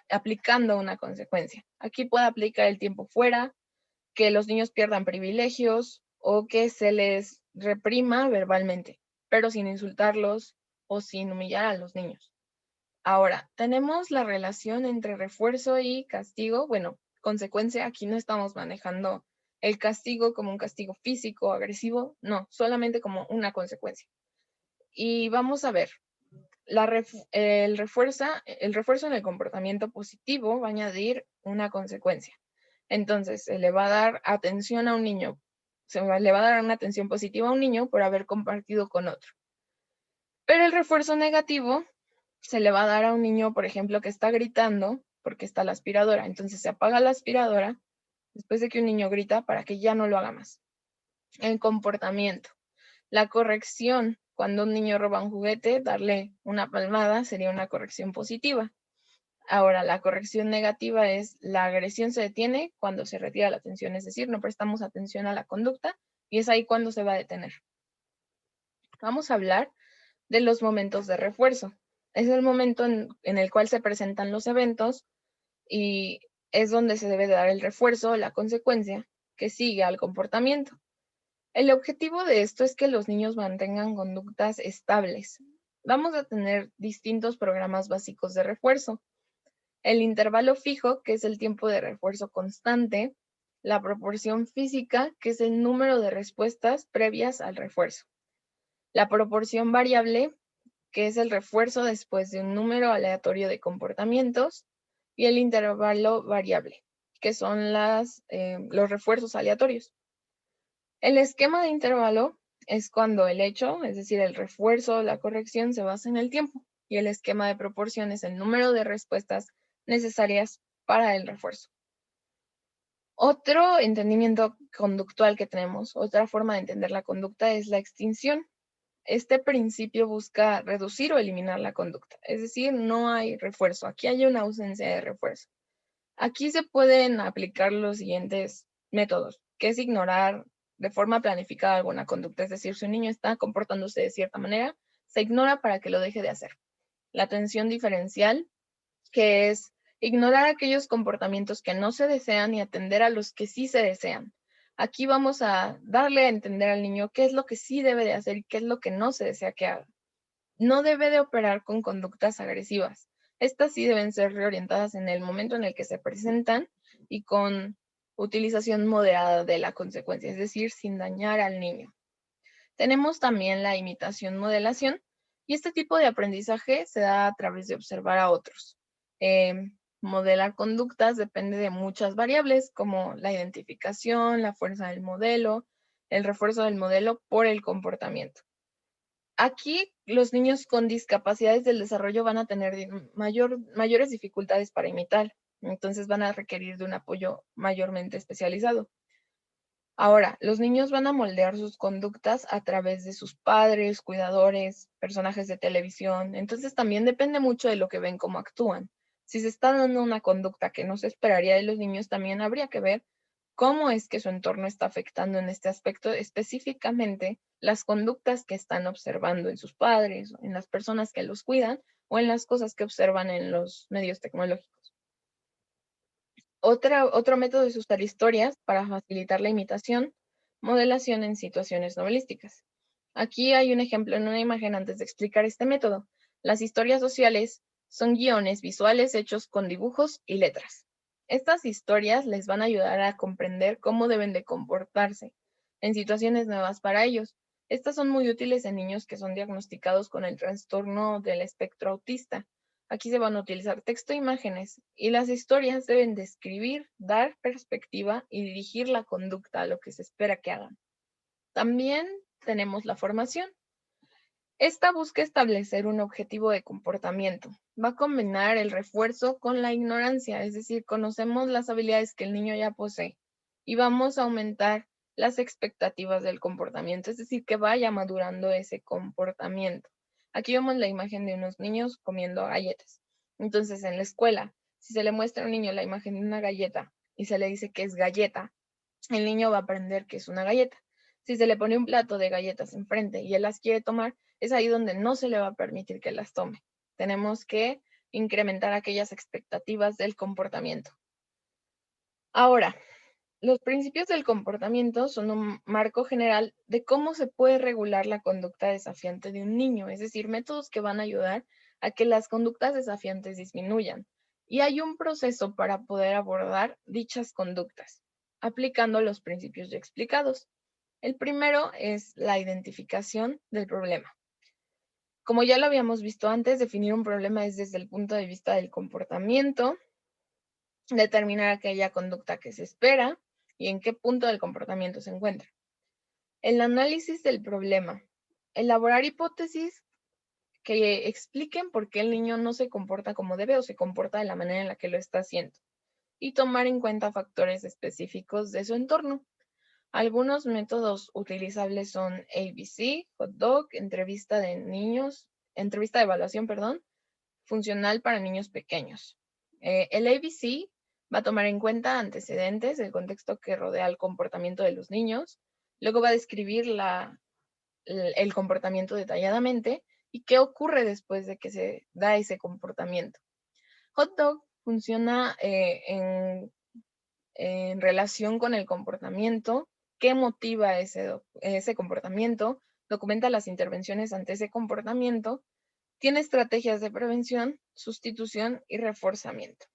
aplicando una consecuencia. Aquí puede aplicar el tiempo fuera, que los niños pierdan privilegios o que se les reprima verbalmente, pero sin insultarlos o sin humillar a los niños. Ahora, tenemos la relación entre refuerzo y castigo. Bueno, consecuencia, aquí no estamos manejando el castigo como un castigo físico, agresivo, no, solamente como una consecuencia. Y vamos a ver, el refuerzo en el comportamiento positivo va a añadir una consecuencia. Entonces, se le va a dar atención a un niño, le va a dar una atención positiva a un niño por haber compartido con otro. Pero el refuerzo negativo se le va a dar a un niño, por ejemplo, que está gritando porque está la aspiradora. Entonces se apaga la aspiradora después de que un niño grita para que ya no lo haga más. El comportamiento. La corrección. Cuando un niño roba un juguete, darle una palmada sería una corrección positiva. Ahora, la corrección negativa es la agresión se detiene cuando se retira la atención, es decir, no prestamos atención a la conducta y es ahí cuando se va a detener. Vamos a hablar de los momentos de refuerzo. Es el momento en el cual se presentan los eventos y es donde se debe dar el refuerzo, la consecuencia que sigue al comportamiento. El objetivo de esto es que los niños mantengan conductas estables. Vamos a tener distintos programas básicos de refuerzo. El intervalo fijo, que es el tiempo de refuerzo constante. La proporción física, que es el número de respuestas previas al refuerzo. La proporción variable, que es el refuerzo después de un número aleatorio de comportamientos. Y el intervalo variable, que son los refuerzos aleatorios. El esquema de intervalo es cuando el hecho, es decir, el refuerzo o la corrección, se basa en el tiempo, y el esquema de proporción es el número de respuestas necesarias para el refuerzo. Otro entendimiento conductual que tenemos, otra forma de entender la conducta es la extinción. Este principio busca reducir o eliminar la conducta, es decir, no hay refuerzo, aquí hay una ausencia de refuerzo. Aquí se pueden aplicar los siguientes métodos, que es ignorar de forma planificada alguna conducta. Es decir, si un niño está comportándose de cierta manera, se ignora para que lo deje de hacer. La atención diferencial, que es ignorar aquellos comportamientos que no se desean y atender a los que sí se desean. Aquí vamos a darle a entender al niño qué es lo que sí debe de hacer y qué es lo que no se desea que haga. No debe de operar con conductas agresivas. Estas sí deben ser reorientadas en el momento en el que se presentan y con utilización moderada de la consecuencia, es decir, sin dañar al niño. Tenemos también la imitación-modelación y este tipo de aprendizaje se da a través de observar a otros. Modelar conductas depende de muchas variables como la identificación, la fuerza del modelo, el refuerzo del modelo por el comportamiento. Aquí los niños con discapacidades del desarrollo van a tener mayores dificultades para imitar, entonces van a requerir de un apoyo mayormente especializado. Ahora, los niños van a moldear sus conductas a través de sus padres, cuidadores, personajes de televisión, entonces también depende mucho de lo que ven, cómo actúan. Si se está dando una conducta que no se esperaría de los niños, también habría que ver cómo es que su entorno está afectando en este aspecto, específicamente las conductas que están observando en sus padres, en las personas que los cuidan o en las cosas que observan en los medios tecnológicos. Otro método es usar historias para facilitar la imitación, modelación en situaciones novelísticas. Aquí hay un ejemplo en una imagen antes de explicar este método. Las historias sociales son guiones visuales hechos con dibujos y letras. Estas historias les van a ayudar a comprender cómo deben de comportarse en situaciones nuevas para ellos. Estas son muy útiles en niños que son diagnosticados con el trastorno del espectro autista. Aquí se van a utilizar texto e imágenes y las historias deben describir, dar perspectiva y dirigir la conducta a lo que se espera que hagan. También tenemos la formación. Esta busca establecer un objetivo de comportamiento. Va a combinar el refuerzo con la ignorancia, es decir, conocemos las habilidades que el niño ya posee y vamos a aumentar las expectativas del comportamiento, es decir, que vaya madurando ese comportamiento. Aquí vemos la imagen de unos niños comiendo galletas. Entonces, en la escuela, si se le muestra a un niño la imagen de una galleta y se le dice que es galleta, el niño va a aprender que es una galleta. Si se le pone un plato de galletas enfrente y él las quiere tomar, es ahí donde no se le va a permitir que las tome. Tenemos que incrementar aquellas expectativas del comportamiento. Ahora, los principios del comportamiento son un marco general de cómo se puede regular la conducta desafiante de un niño, es decir, métodos que van a ayudar a que las conductas desafiantes disminuyan. Y hay un proceso para poder abordar dichas conductas, aplicando los principios ya explicados. El primero es la identificación del problema. Como ya lo habíamos visto antes, definir un problema es desde el punto de vista del comportamiento, determinar aquella conducta que se espera y en qué punto del comportamiento se encuentra. El análisis del problema. Elaborar hipótesis que expliquen por qué el niño no se comporta como debe o se comporta de la manera en la que lo está haciendo. Y tomar en cuenta factores específicos de su entorno. Algunos métodos utilizables son ABC, Hot Dog, entrevista de evaluación, perdón, funcional para niños pequeños. El ABC va a tomar en cuenta antecedentes, el contexto que rodea el comportamiento de los niños. Luego va a describir el comportamiento detalladamente y qué ocurre después de que se da ese comportamiento. Hot Dog funciona en relación con el comportamiento, qué motiva ese comportamiento, documenta las intervenciones ante ese comportamiento, tiene estrategias de prevención, sustitución y reforzamiento.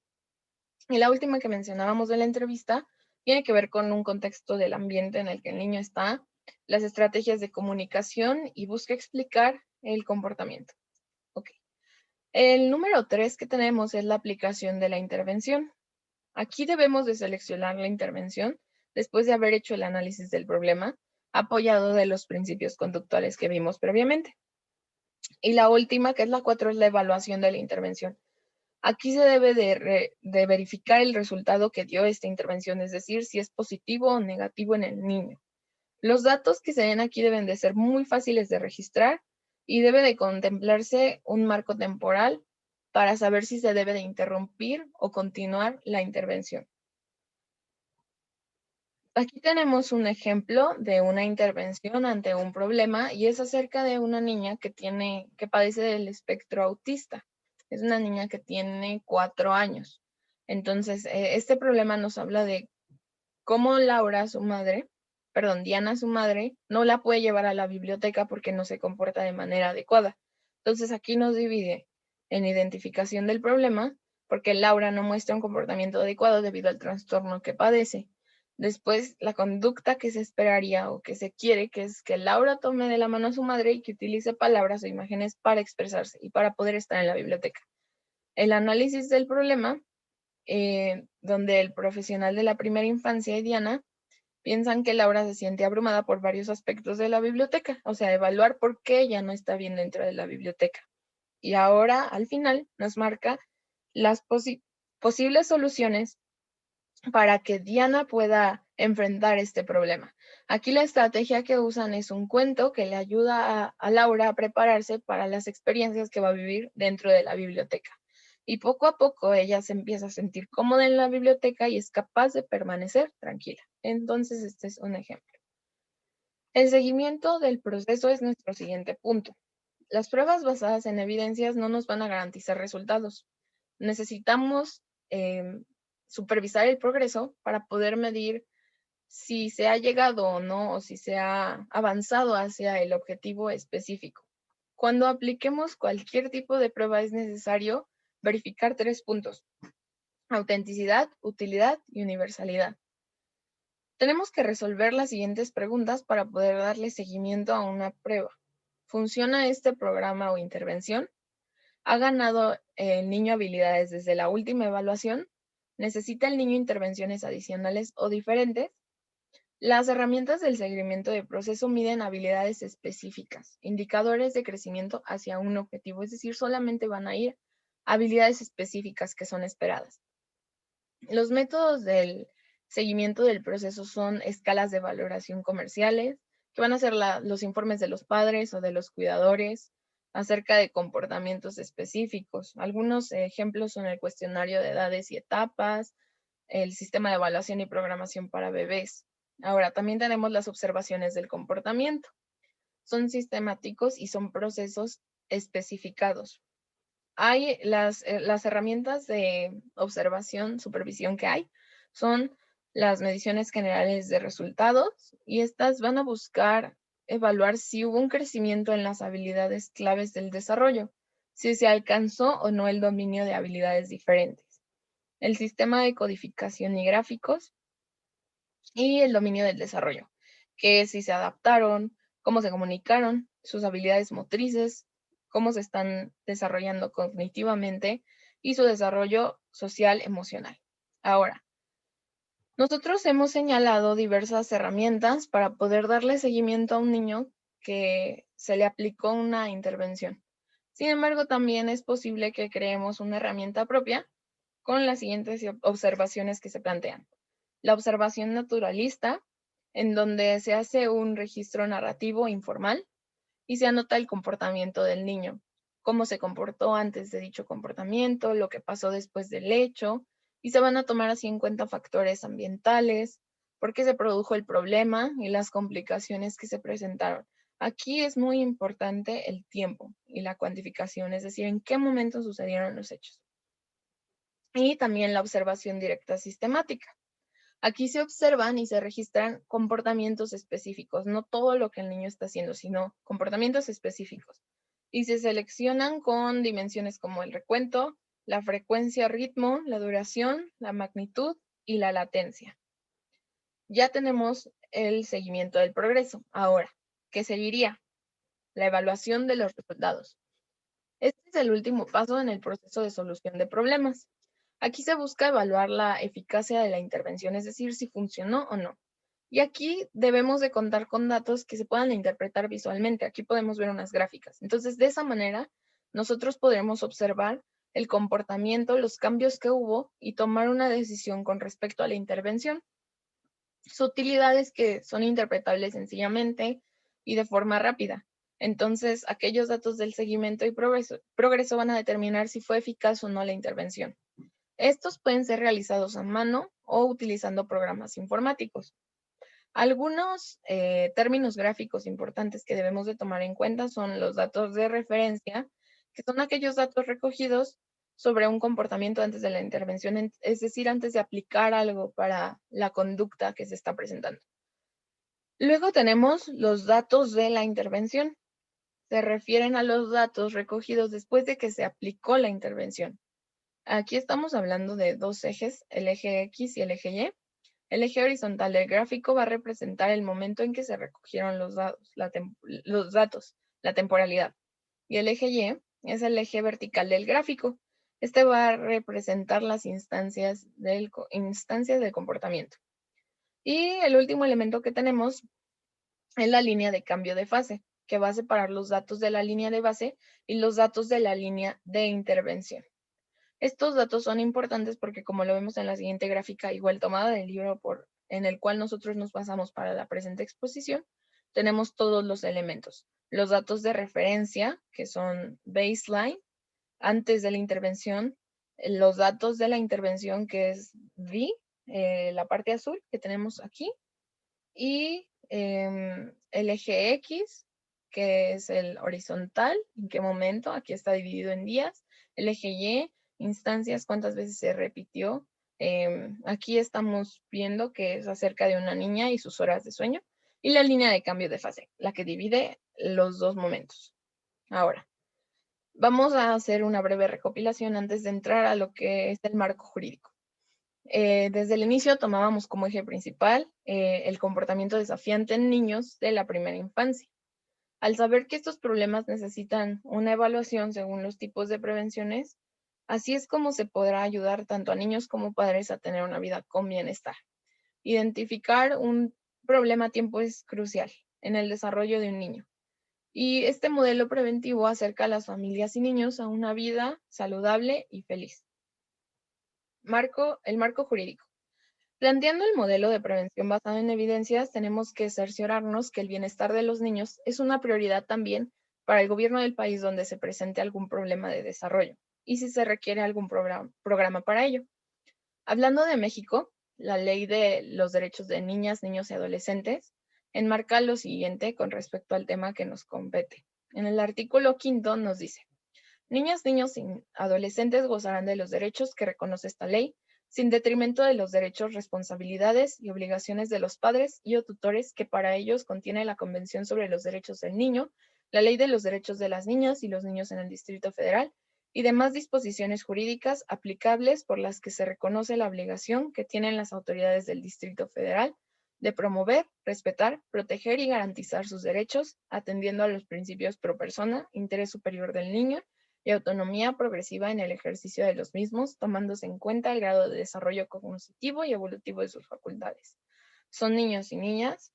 Y la última que mencionábamos de la entrevista tiene que ver con un contexto del ambiente en el que el niño está, las estrategias de comunicación y busca explicar el comportamiento. Ok. El número 3 que tenemos es la aplicación de la intervención. Aquí debemos de seleccionar la intervención después de haber hecho el análisis del problema, apoyado de los principios conductuales que vimos previamente. Y la última, que es la 4, es la evaluación de la intervención. Aquí se debe de verificar el resultado que dio esta intervención, es decir, si es positivo o negativo en el niño. Los datos que se den aquí deben de ser muy fáciles de registrar y debe de contemplarse un marco temporal para saber si se debe de interrumpir o continuar la intervención. Aquí tenemos un ejemplo de una intervención ante un problema y es acerca de una niña que padece del espectro autista. Es una niña que tiene 4 años. Entonces, este problema nos habla de cómo Diana, su madre, no la puede llevar a la biblioteca porque no se comporta de manera adecuada. Entonces, aquí nos divide en identificación del problema, porque Laura no muestra un comportamiento adecuado debido al trastorno que padece. Después, la conducta que se esperaría o que se quiere, que es que Laura tome de la mano a su madre y que utilice palabras o imágenes para expresarse y para poder estar en la biblioteca. El análisis del problema, donde el profesional de la primera infancia y Diana piensan que Laura se siente abrumada por varios aspectos de la biblioteca, o sea, evaluar por qué ella no está bien dentro de la biblioteca. Y ahora, al final, nos marca las posibles soluciones para que Diana pueda enfrentar este problema. Aquí la estrategia que usan es un cuento que le ayuda a Laura a prepararse para las experiencias que va a vivir dentro de la biblioteca. Y poco a poco ella se empieza a sentir cómoda en la biblioteca y es capaz de permanecer tranquila. Entonces, este es un ejemplo. El seguimiento del proceso es nuestro siguiente punto. Las pruebas basadas en evidencias no nos van a garantizar resultados. Necesitamos supervisar el progreso para poder medir si se ha llegado o no, o si se ha avanzado hacia el objetivo específico. Cuando apliquemos cualquier tipo de prueba es necesario verificar 3 puntos: autenticidad, utilidad y universalidad. Tenemos que resolver las siguientes preguntas para poder darle seguimiento a una prueba. ¿Funciona este programa o intervención? ¿Ha ganado el niño habilidades desde la última evaluación? ¿Necesita el niño intervenciones adicionales o diferentes? Las herramientas del seguimiento de proceso miden habilidades específicas, indicadores de crecimiento hacia un objetivo, es decir, solamente van a ir a habilidades específicas que son esperadas. Los métodos del seguimiento del proceso son escalas de valoración comerciales, que van a ser los informes de los padres o de los cuidadores acerca de comportamientos específicos. Algunos ejemplos son el cuestionario de edades y etapas, el sistema de evaluación y programación para bebés. Ahora, también tenemos las observaciones del comportamiento. Son sistemáticos y son procesos especificados. Hay las herramientas de observación, supervisión que hay, son las mediciones generales de resultados y estas van a buscar evaluar si hubo un crecimiento en las habilidades claves del desarrollo, si se alcanzó o no el dominio de habilidades diferentes. El sistema de codificación y gráficos y el dominio del desarrollo, que es si se adaptaron, cómo se comunicaron, sus habilidades motrices, cómo se están desarrollando cognitivamente y su desarrollo social emocional. Ahora, nosotros hemos señalado diversas herramientas para poder darle seguimiento a un niño que se le aplicó una intervención. Sin embargo, también es posible que creemos una herramienta propia con las siguientes observaciones que se plantean. La observación naturalista, en donde se hace un registro narrativo informal y se anota el comportamiento del niño. cómo se comportó antes de dicho comportamiento, lo que pasó después del hecho, y se van a tomar así en cuenta factores ambientales, por qué se produjo el problema y las complicaciones que se presentaron. Aquí es muy importante el tiempo y la cuantificación, es decir, en qué momento sucedieron los hechos. Y también la observación directa sistemática. Aquí se observan y se registran comportamientos específicos, no todo lo que el niño está haciendo, sino comportamientos específicos. Y se seleccionan con dimensiones como el recuento, la frecuencia, ritmo, la duración, la magnitud y la latencia. Ya tenemos el seguimiento del progreso. Ahora, ¿qué seguiría? La evaluación de los resultados. Este es el último paso en el proceso de solución de problemas. Aquí se busca evaluar la eficacia de la intervención, es decir, si funcionó o no. Y aquí debemos de contar con datos que se puedan interpretar visualmente. Aquí podemos ver unas gráficas. Entonces, de esa manera, nosotros podremos observar el comportamiento, los cambios que hubo y tomar una decisión con respecto a la intervención. Su utilidad es que son interpretables sencillamente y de forma rápida. Entonces, aquellos datos del seguimiento y progreso van a determinar si fue eficaz o no la intervención. Estos pueden ser realizados a mano o utilizando programas informáticos. Algunos términos gráficos importantes que debemos de tomar en cuenta son los datos de referencia, que son aquellos datos recogidos sobre un comportamiento antes de la intervención, es decir, antes de aplicar algo para la conducta que se está presentando. Luego tenemos los datos de la intervención. Se refieren a los datos recogidos después de que se aplicó la intervención. Aquí estamos hablando de dos ejes, el eje X y el eje Y. El eje horizontal del gráfico va a representar el momento en que se recogieron los datos, la temporalidad. Y el eje Y es el eje vertical del gráfico. Este va a representar las instancias del comportamiento. Y el último elemento que tenemos es la línea de cambio de fase, que va a separar los datos de la línea de base y los datos de la línea de intervención. Estos datos son importantes porque, como lo vemos en la siguiente gráfica, igual tomada del libro en el cual nosotros nos basamos para la presente exposición, tenemos todos los elementos. Los datos de referencia, que son baseline, antes de la intervención, los datos de la intervención, que es V, la parte azul que tenemos aquí, y el eje X, que es el horizontal, en qué momento, aquí está dividido en días, el eje Y, instancias, cuántas veces se repitió. Aquí estamos viendo que es acerca de una niña y sus horas de sueño, y la línea de cambio de fase, la que divide los dos momentos. Ahora, vamos a hacer una breve recopilación antes de entrar a lo que es el marco jurídico. Desde el inicio tomábamos como eje principal el comportamiento desafiante en niños de la primera infancia. Al saber que estos problemas necesitan una evaluación según los tipos de prevenciones, así es como se podrá ayudar tanto a niños como padres a tener una vida con bienestar. Identificar un problema a tiempo es crucial en el desarrollo de un niño. Y este modelo preventivo acerca a las familias y niños a una vida saludable y feliz. El marco jurídico. Planteando el modelo de prevención basado en evidencias, tenemos que cerciorarnos que el bienestar de los niños es una prioridad también para el gobierno del país donde se presente algún problema de desarrollo y si se requiere algún programa para ello. Hablando de México, la Ley de los Derechos de Niñas, Niños y Adolescentes enmarca lo siguiente con respecto al tema que nos compete. En el artículo 5 nos dice: niñas, niños y adolescentes gozarán de los derechos que reconoce esta ley, sin detrimento de los derechos, responsabilidades y obligaciones de los padres y o tutores que para ellos contiene la Convención sobre los Derechos del Niño, la Ley de los Derechos de las Niñas y los Niños en el Distrito Federal, y demás disposiciones jurídicas aplicables por las que se reconoce la obligación que tienen las autoridades del Distrito Federal de promover, respetar, proteger y garantizar sus derechos, atendiendo a los principios pro persona, interés superior del niño, y autonomía progresiva en el ejercicio de los mismos, tomándose en cuenta el grado de desarrollo cognitivo y evolutivo de sus facultades. Son niños y niñas,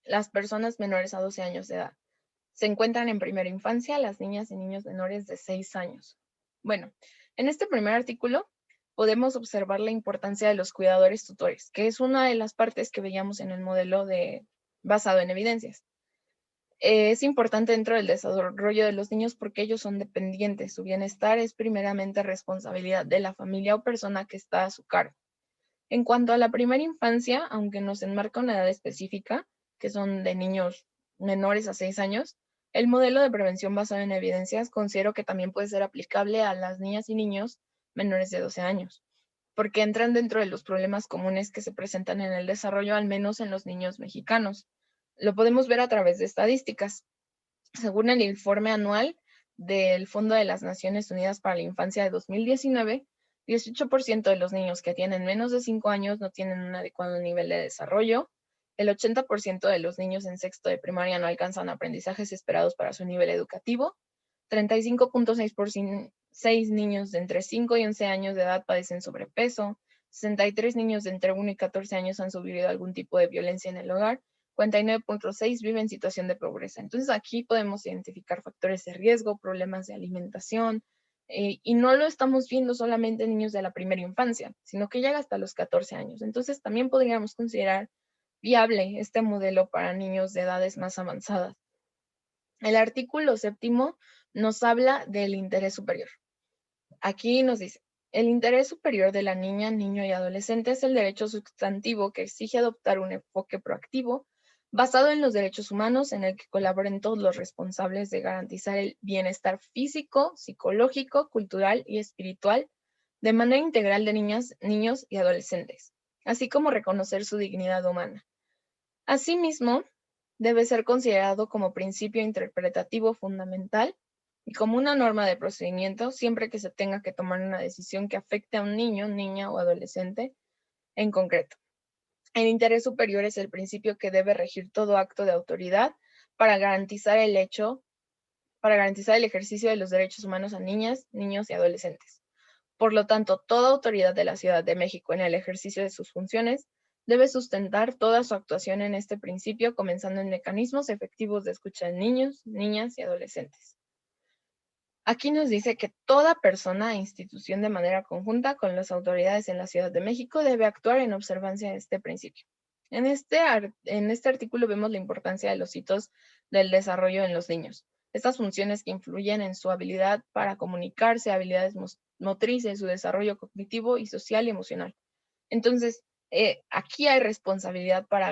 las personas menores a 12 años de edad. Se encuentran en primera infancia las niñas y niños menores de 6 años. Bueno, en este primer artículo podemos observar la importancia de los cuidadores tutores, que es una de las partes que veíamos en el modelo basado en evidencias. Es importante dentro del desarrollo de los niños porque ellos son dependientes. Su bienestar es primeramente responsabilidad de la familia o persona que está a su cargo. En cuanto a la primera infancia, aunque nos enmarca una edad específica, que son de niños menores a 6 años, el modelo de prevención basado en evidencias considero que también puede ser aplicable a las niñas y niños menores de 12 años, porque entran dentro de los problemas comunes que se presentan en el desarrollo, al menos en los niños mexicanos. Lo podemos ver a través de estadísticas. Según el informe anual del Fondo de las Naciones Unidas para la Infancia de 2019, 18% de los niños que tienen menos de 5 años no tienen un adecuado nivel de desarrollo. El 80% de los niños en sexto de primaria no alcanzan aprendizajes esperados para su nivel educativo. 35.6% niños de entre 5 y 11 años de edad padecen sobrepeso. 63 niños de entre 1 y 14 años han sufrido algún tipo de violencia en el hogar. 49.6 viven en situación de pobreza. Entonces aquí podemos identificar factores de riesgo, problemas de alimentación, y no lo estamos viendo solamente en niños de la primera infancia, sino que llega hasta los 14 años. Entonces también podríamos considerar viable este modelo para niños de edades más avanzadas. El artículo 7º nos habla del interés superior. Aquí nos dice, el interés superior de la niña, niño y adolescente es el derecho sustantivo que exige adoptar un enfoque proactivo basado en los derechos humanos en el que colaboren todos los responsables de garantizar el bienestar físico, psicológico, cultural y espiritual de manera integral de niñas, niños y adolescentes, así como reconocer su dignidad humana. Asimismo, debe ser considerado como principio interpretativo fundamental y como una norma de procedimiento siempre que se tenga que tomar una decisión que afecte a un niño, niña o adolescente en concreto. El interés superior es el principio que debe regir todo acto de autoridad para garantizar el ejercicio de los derechos humanos a niñas, niños y adolescentes. Por lo tanto, toda autoridad de la Ciudad de México en el ejercicio de sus funciones debe sustentar toda su actuación en este principio, comenzando en mecanismos efectivos de escucha de niños, niñas y adolescentes. Aquí nos dice que toda persona e institución de manera conjunta con las autoridades en la Ciudad de México debe actuar en observancia de este principio. En este artículo vemos la importancia de los hitos del desarrollo en los niños. Estas funciones que influyen en su habilidad para comunicarse, habilidades motrices, su desarrollo cognitivo y social y emocional. Entonces, aquí hay responsabilidad para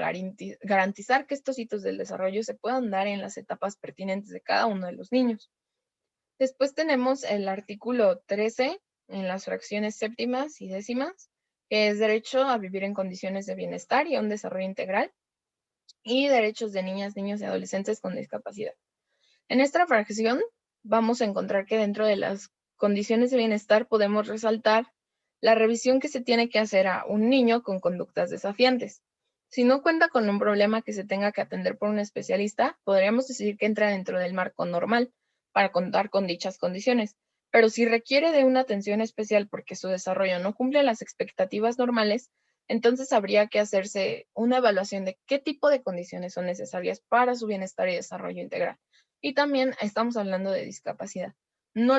garantizar que estos hitos del desarrollo se puedan dar en las etapas pertinentes de cada uno de los niños. Después tenemos el artículo 13 en las fracciones séptimas y décimas, que es derecho a vivir en condiciones de bienestar y a un desarrollo integral, y derechos de niñas, niños y adolescentes con discapacidad. En esta fracción vamos a encontrar que dentro de las condiciones de bienestar podemos resaltar la revisión que se tiene que hacer a un niño con conductas desafiantes. Si no cuenta con un problema que se tenga que atender por un especialista, podríamos decir que entra dentro del marco normal para contar con dichas condiciones. Pero si requiere de una atención especial porque su desarrollo no cumple las expectativas normales, entonces habría que hacerse una evaluación de qué tipo de condiciones son necesarias para su bienestar y desarrollo integral. Y también estamos hablando de discapacidad. No,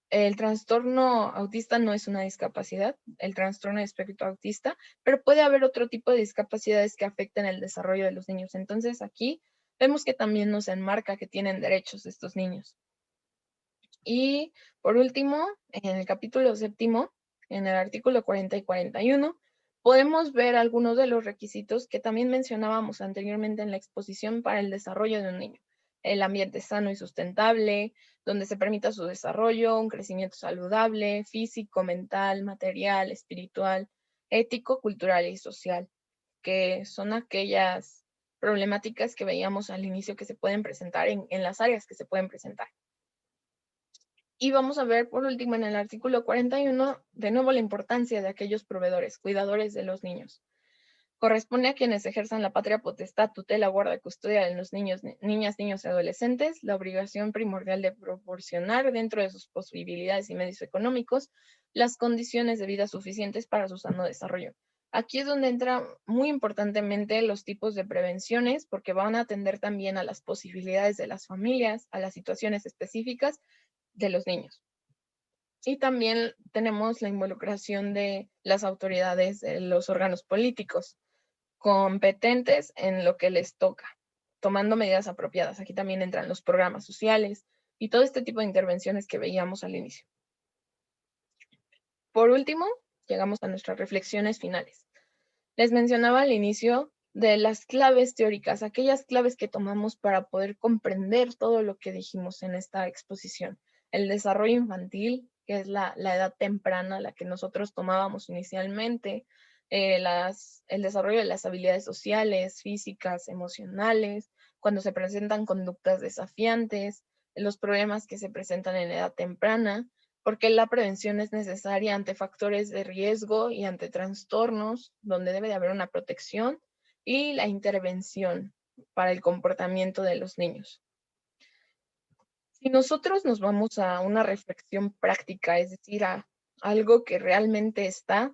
el trastorno autista no es una discapacidad, el trastorno de espectro autista, pero puede haber otro tipo de discapacidades que afecten el desarrollo de los niños. Entonces aquí vemos que también nos enmarca que tienen derechos estos niños. Y por último, en el capítulo 7º, en el artículo 40 y 41, podemos ver algunos de los requisitos que también mencionábamos anteriormente en la exposición para el desarrollo de un niño. El ambiente sano y sustentable, donde se permita su desarrollo, un crecimiento saludable, físico, mental, material, espiritual, ético, cultural y social, que son aquellas problemáticas que veíamos al inicio que se pueden presentar en las áreas que se pueden presentar. Y vamos a ver por último en el artículo 41, de nuevo la importancia de aquellos proveedores, cuidadores de los niños. Corresponde a quienes ejerzan la patria potestad, tutela, guarda y custodia de los niños, niñas, niños y adolescentes, la obligación primordial de proporcionar dentro de sus posibilidades y medios económicos las condiciones de vida suficientes para su sano desarrollo. Aquí es donde entra muy importantemente los tipos de prevenciones, porque van a atender también a las posibilidades de las familias, a las situaciones específicas de los niños. Y también tenemos la involucración de las autoridades, de los órganos políticos competentes en lo que les toca. tomando medidas apropiadas. Aquí también entran los programas sociales y todo este tipo de intervenciones que veíamos al inicio. Por último, llegamos a nuestras reflexiones finales. Les mencionaba al inicio de las claves teóricas, aquellas claves que tomamos para poder comprender todo lo que dijimos en esta exposición. El desarrollo infantil, que es la edad temprana, la que nosotros tomábamos inicialmente, el desarrollo de las habilidades sociales, físicas, emocionales, cuando se presentan conductas desafiantes, los problemas que se presentan en edad temprana, porque la prevención es necesaria ante factores de riesgo y ante trastornos, donde debe de haber una protección, y la intervención para el comportamiento de los niños. Si nosotros nos vamos a una reflexión práctica, es decir, a algo que realmente está,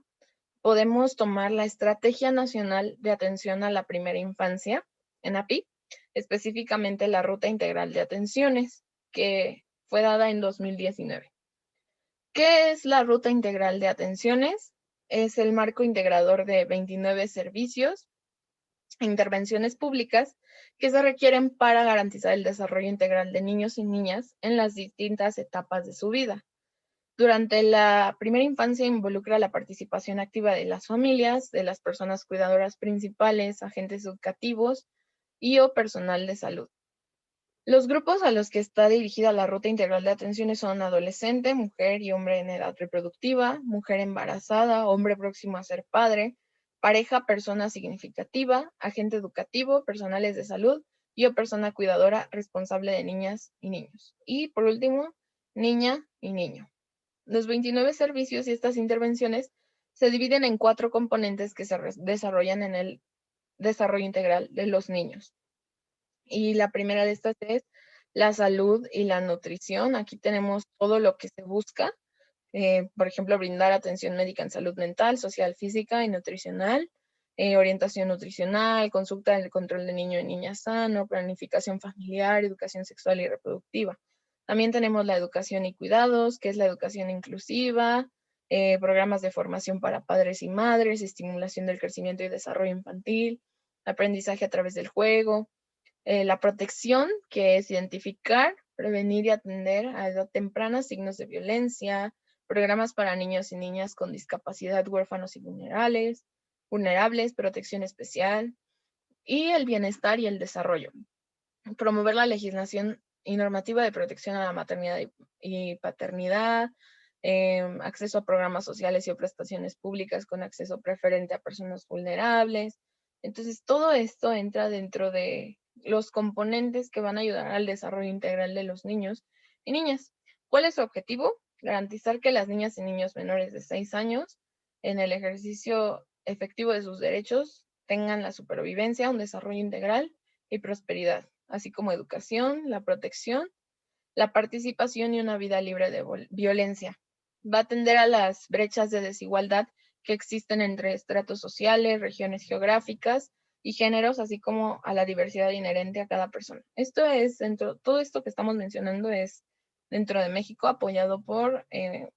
podemos tomar la Estrategia Nacional de Atención a la Primera Infancia, ENAPI, específicamente la Ruta Integral de Atenciones, que fue dada en 2019. ¿Qué es la Ruta Integral de Atenciones? Es el marco integrador de 29 servicios e intervenciones públicas que se requieren para garantizar el desarrollo integral de niños y niñas en las distintas etapas de su vida. Durante la primera infancia involucra la participación activa de las familias, de las personas cuidadoras principales, agentes educativos y o personal de salud. Los grupos a los que está dirigida la Ruta Integral de Atenciones son adolescente, mujer y hombre en edad reproductiva, mujer embarazada, hombre próximo a ser padre, pareja, persona significativa, agente educativo, personales de salud y o persona cuidadora responsable de niñas y niños. Y por último, niña y niño. Los 29 servicios y estas intervenciones se dividen en 4 componentes que se desarrollan en el desarrollo integral de los niños. Y la primera de estas es la salud y la nutrición. Aquí tenemos todo lo que se busca. Por ejemplo, brindar atención médica en salud mental, social, física y nutricional, orientación nutricional, consulta del control de niño y niña sano, planificación familiar, educación sexual y reproductiva. También tenemos la educación y cuidados, que es la educación inclusiva, programas de formación para padres y madres, estimulación del crecimiento y desarrollo infantil, aprendizaje a través del juego, la protección, que es identificar, prevenir y atender a edad temprana signos de violencia, programas para niños y niñas con discapacidad, huérfanos y vulnerables, protección especial, y el bienestar y el desarrollo. Promover la legislación y normativa de protección a la maternidad y paternidad, acceso a programas sociales y prestaciones públicas con acceso preferente a personas vulnerables. Entonces, todo esto entra dentro de los componentes que van a ayudar al desarrollo integral de los niños y niñas. ¿Cuál es su objetivo? Garantizar que las niñas y niños menores de 6 años, en el ejercicio efectivo de sus derechos, tengan la supervivencia, un desarrollo integral y prosperidad, así como educación, la protección, la participación y una vida libre de violencia. Va a atender a las brechas de desigualdad que existen entre estratos sociales, regiones geográficas y géneros, así como a la diversidad inherente a cada persona. Todo esto que estamos mencionando es dentro de México, apoyado por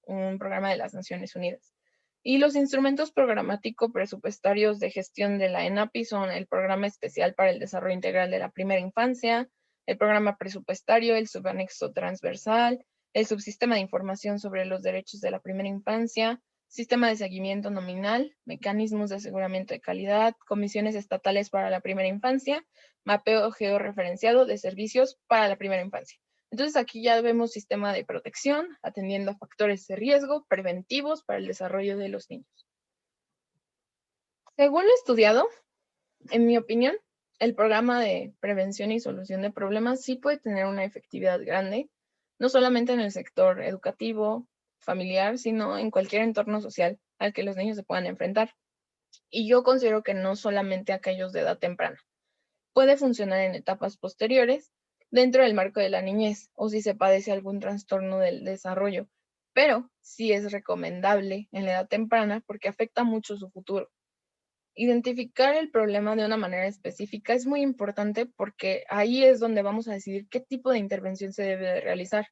un programa de las Naciones Unidas. Y los instrumentos programático-presupuestarios de gestión de la ENAPI son el Programa Especial para el Desarrollo Integral de la Primera Infancia, el Programa Presupuestario, el Subanexo Transversal, el Subsistema de Información sobre los Derechos de la Primera Infancia, Sistema de Seguimiento Nominal, Mecanismos de Aseguramiento de Calidad, Comisiones Estatales para la Primera Infancia, Mapeo georreferenciado de Servicios para la Primera Infancia. Entonces aquí ya vemos sistema de protección, atendiendo a factores de riesgo preventivos para el desarrollo de los niños. Según lo estudiado, en mi opinión, el programa de prevención y solución de problemas sí puede tener una efectividad grande, no solamente en el sector educativo, familiar, sino en cualquier entorno social al que los niños se puedan enfrentar. Y yo considero que no solamente aquellos de edad temprana. Puede funcionar en etapas posteriores, dentro del marco de la niñez, o si se padece algún trastorno del desarrollo, pero sí es recomendable en la edad temprana porque afecta mucho su futuro. Identificar el problema de una manera específica es muy importante porque ahí es donde vamos a decidir qué tipo de intervención se debe de realizar.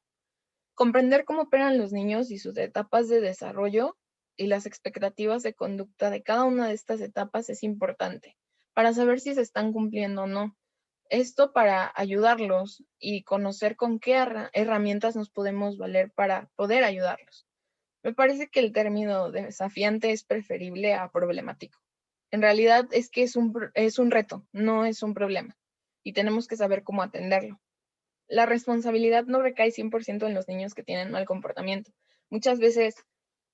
Comprender cómo operan los niños y sus etapas de desarrollo y las expectativas de conducta de cada una de estas etapas es importante para saber si se están cumpliendo o no. Esto para ayudarlos y conocer con qué herramientas nos podemos valer para poder ayudarlos. Me parece que el término desafiante es preferible a problemático. En realidad es que es un reto, no es un problema, y tenemos que saber cómo atenderlo. La responsabilidad no recae 100% en los niños que tienen mal comportamiento. Muchas veces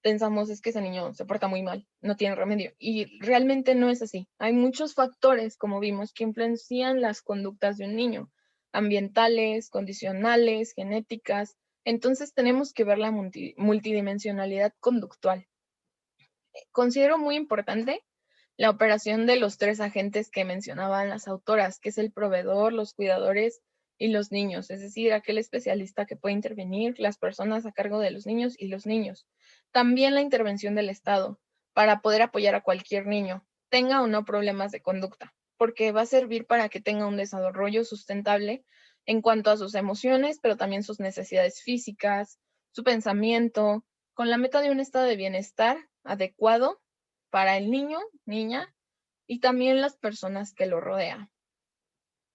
pensamos es que ese niño se porta muy mal, no tiene remedio, y realmente no es así. Hay muchos factores, como vimos, que influencian las conductas de un niño, ambientales, condicionales, genéticas. Entonces tenemos que ver la multidimensionalidad conductual. Considero muy importante la operación de los tres agentes que mencionaban las autoras, que es el proveedor, los cuidadores y los niños, es decir, aquel especialista que puede intervenir, las personas a cargo de los niños y los niños. También la intervención del Estado para poder apoyar a cualquier niño, tenga o no problemas de conducta, porque va a servir para que tenga un desarrollo sustentable en cuanto a sus emociones, pero también sus necesidades físicas, su pensamiento, con la meta de un estado de bienestar adecuado para el niño, niña y también las personas que lo rodean.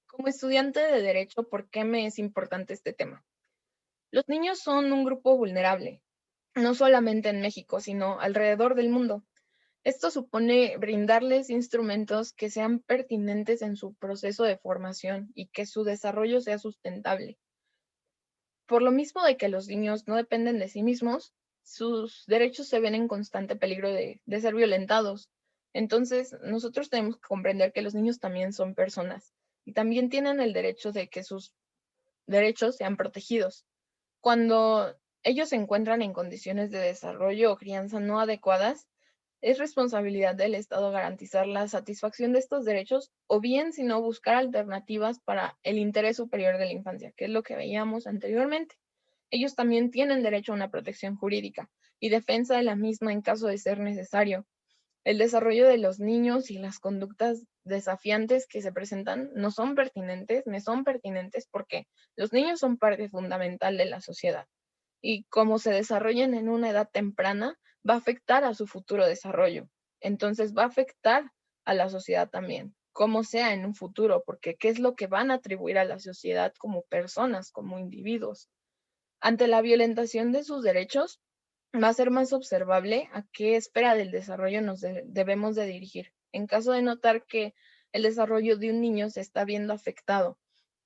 Como estudiante de Derecho, ¿por qué me es importante este tema? Los niños son un grupo vulnerable, no solamente en México, sino alrededor del mundo. Esto supone brindarles instrumentos que sean pertinentes en su proceso de formación y que su desarrollo sea sustentable. Por lo mismo de que los niños no dependen de sí mismos, sus derechos se ven en constante peligro de ser violentados. Entonces, nosotros tenemos que comprender que los niños también son personas y también tienen el derecho de que sus derechos sean protegidos. Cuando ellos se encuentran en condiciones de desarrollo o crianza no adecuadas, es responsabilidad del Estado garantizar la satisfacción de estos derechos o bien, si no, buscar alternativas para el interés superior de la infancia, que es lo que veíamos anteriormente. Ellos también tienen derecho a una protección jurídica y defensa de la misma en caso de ser necesario. El desarrollo de los niños y las conductas desafiantes que se presentan no son pertinentes, me son pertinentes porque los niños son parte fundamental de la sociedad y como se desarrollen en una edad temprana, va a afectar a su futuro desarrollo. Entonces va a afectar a la sociedad también, como sea en un futuro, porque qué es lo que van a atribuir a la sociedad como personas, como individuos. Ante la violentación de sus derechos, va a ser más observable a qué esfera del desarrollo nos debemos de dirigir. En caso de notar que el desarrollo de un niño se está viendo afectado,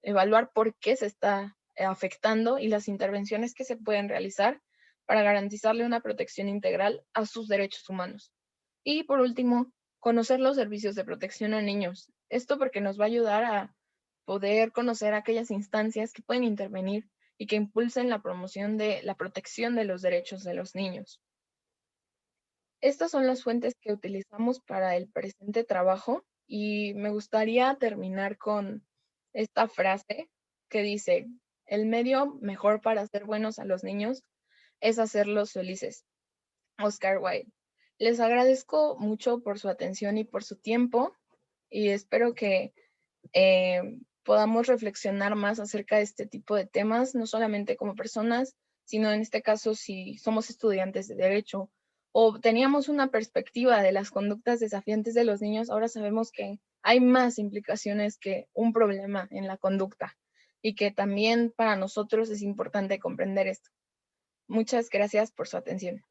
evaluar por qué se está afectando y las intervenciones que se pueden realizar para garantizarle una protección integral a sus derechos humanos. Y por último, conocer los servicios de protección a niños. Esto porque nos va a ayudar a poder conocer aquellas instancias que pueden intervenir y que impulsen la promoción de la protección de los derechos de los niños. Estas son las fuentes que utilizamos para el presente trabajo y me gustaría terminar con esta frase que dice, el medio mejor para hacer buenos a los niños es hacerlos felices. Oscar Wilde. Les agradezco mucho por su atención y por su tiempo y espero que podamos reflexionar más acerca de este tipo de temas, no solamente como personas, sino en este caso si somos estudiantes de derecho o teníamos una perspectiva de las conductas desafiantes de los niños, ahora sabemos que hay más implicaciones que un problema en la conducta y que también para nosotros es importante comprender esto. Muchas gracias por su atención.